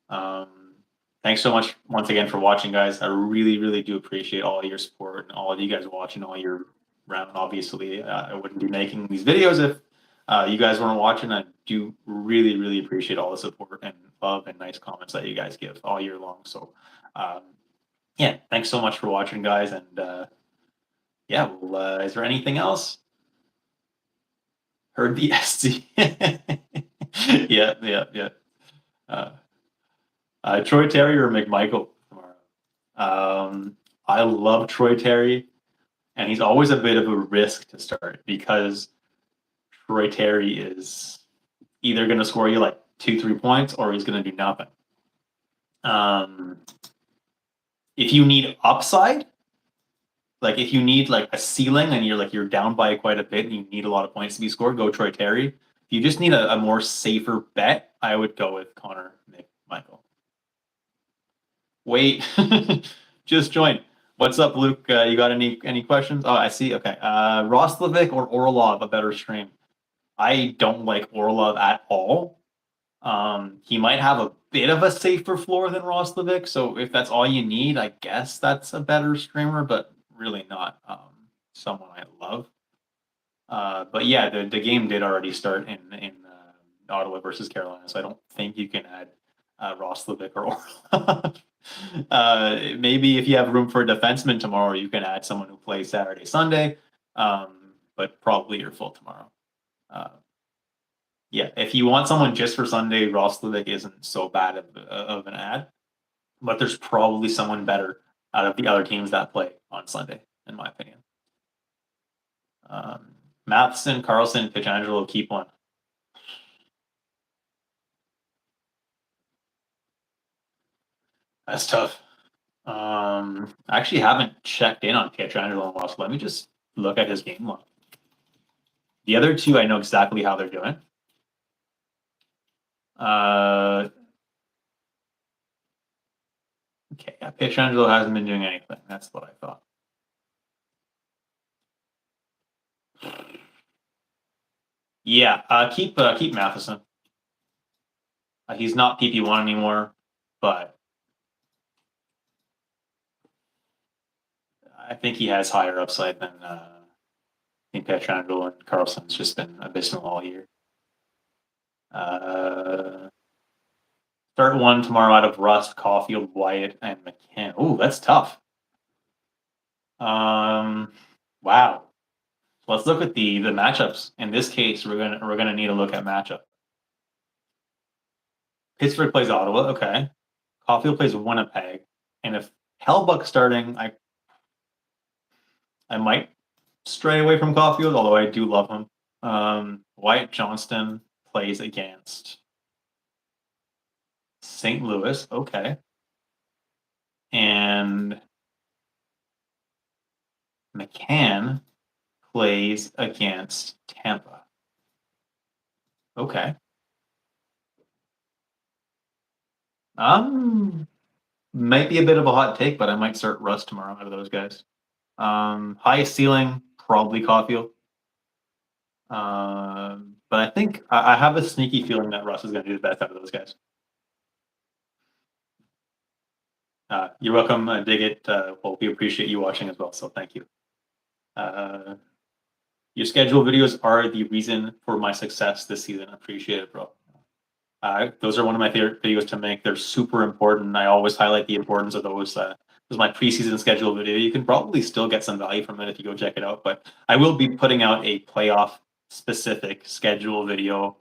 S1: thanks so much once again for watching, guys. I really, really do appreciate all of your support and all of you guys watching all year round. Obviously, I wouldn't be making these videos if you guys weren't watching. I do really, really appreciate all the support and love and nice comments that you guys give all year long. So, yeah, thanks so much for watching, guys. And yeah, well, is there anything else? Heard the SC. Yeah. Troy Terry or McMichael tomorrow. I love Troy Terry, and he's always a bit of a risk to start because Troy Terry is either going to score you like 2-3 points or he's going to do nothing. If you need upside, like if you need like a ceiling and you're down by quite a bit and you need a lot of points to be scored, go Troy Terry. If you just need a more safer bet, I would go with Connor McMichael. Wait, just joined. What's up, Luke? You got any questions? Oh, I see. Okay. Roslovic or Orlov, a better stream? I don't like Orlov at all. He might have a bit of a safer floor than Roslovic, so if that's all you need, I guess that's a better streamer, but really not someone I love. But yeah, the game did already start in Ottawa versus Carolina, so I don't think you can add Roslovic or Orlov. Maybe if you have room for a defenseman tomorrow, you can add someone who plays Saturday, Sunday, but probably you're full tomorrow. Yeah, if you want someone just for Sunday, Roslovic isn't so bad of an ad, but there's probably someone better out of the other teams that play on Sunday, in my opinion. Matheson, Carlson, Pietrangelo, keep one. That's tough. I actually haven't checked in on Pietrangelo in a while, so let me just look at his game log. The other two, I know exactly how they're doing. Okay, yeah, Pietrangelo hasn't been doing anything. That's what I thought. Yeah, keep Matheson. He's not PP1 anymore, but I think he has higher upside than Pietrangelo, and Carlson's just been abysmal all year. Start one tomorrow out of Rust, Caulfield, Wyatt, and McCann. Oh, that's tough. Wow. Let's look at the matchups. In this case, we're gonna need to look at matchup. Pittsburgh plays Ottawa. Okay. Caulfield plays Winnipeg, and if Hellbuck's starting, I might stray away from Caulfield, although I do love him. Wyatt Johnston plays against St. Louis. Okay. And McCann plays against Tampa. Okay. Might be a bit of a hot take, but I might start Russ tomorrow out of those guys. Highest ceiling, probably Caulfield. But I think I have a sneaky feeling that Russ is going to do the best out of those guys. You're welcome. Dig it. Well, we appreciate you watching as well, so thank you. Your scheduled videos are the reason for my success this season. Appreciate it, bro. Those are one of my favorite videos to make. They're super important. I always highlight the importance of those. This is my preseason schedule video. You can probably still get some value from it if you go check it out. But I will be putting out a playoff specific schedule video.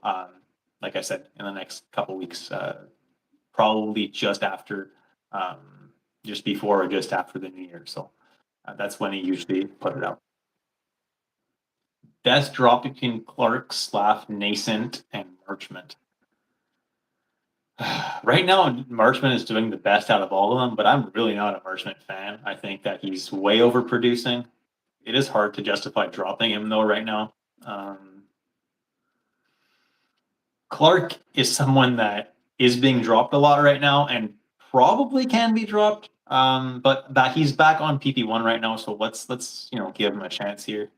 S1: Like I said, in the next couple weeks, probably just before or just after the new year. So that's when he usually put it out. Best drop between Clark, Slav, Nascent, and Marchment. Right now, Marchment is doing the best out of all of them, but I'm really not a Marchment fan. I think that he's way overproducing. It is hard to justify dropping him, though, right now. Clark is someone that is being dropped a lot right now and probably can be dropped. But that he's back on PP1 right now, so let's give him a chance here.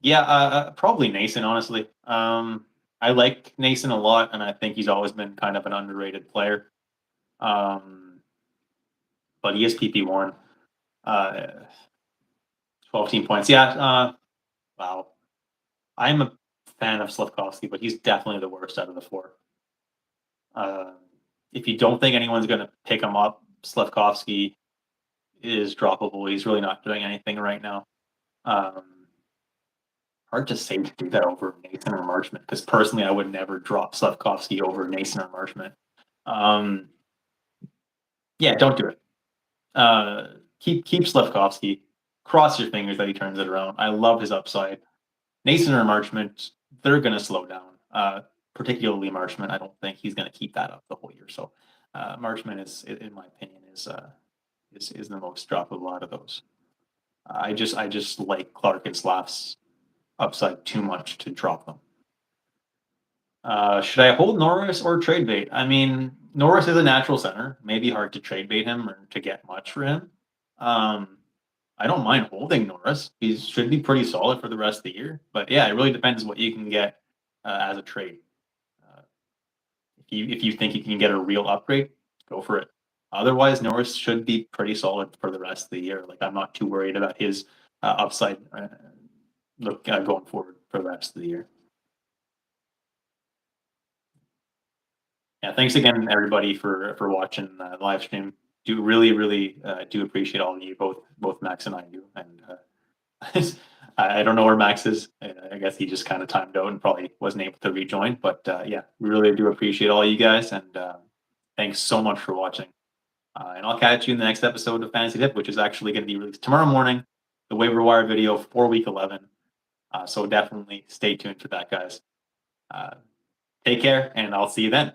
S1: Yeah, probably Nason, honestly. I like Nason a lot, and I think he's always been kind of an underrated player. But he is PP1. 12 team points. Yeah, wow. I'm a fan of Slavkovsky, but he's definitely the worst out of the four. If you don't think anyone's going to pick him up, Slavkovsky is droppable. He's really not doing anything right now. Hard to say to do that over Nathan or Marchment, because personally, I would never drop Slavkovsky over Nathan or Marchment. Yeah, don't do it. Keep Slavkovsky. Cross your fingers that he turns it around. I love his upside. Nathan or Marchment, they're going to slow down. Particularly Marchment, I don't think he's going to keep that up the whole year. So Marchment is, in my opinion, is the most droppable out of those. I just like Clark and Slav's upside too much to drop them. Should I hold Norris or trade bait? I mean, Norris is a natural center. Maybe hard to trade bait him or to get much for him. I don't mind holding Norris. He should be pretty solid for the rest of the year. But yeah, it really depends what you can get as a trade. If you think you can get a real upgrade, go for it. Otherwise, Norris should be pretty solid for the rest of the year. Like, I'm not too worried about his upside going forward for the rest of the year. Yeah, thanks again, everybody, for watching the live stream. Do really do appreciate all of you, both Max and I do. And I don't know where Max is. I guess he just kind of timed out and probably wasn't able to rejoin. But yeah, we really do appreciate all you guys, and thanks so much for watching. And I'll catch you in the next episode of Fantasy Tip, which is actually going to be released tomorrow morning, the waiver wire video for Week 11. So definitely stay tuned for that, guys. Take care, and I'll see you then.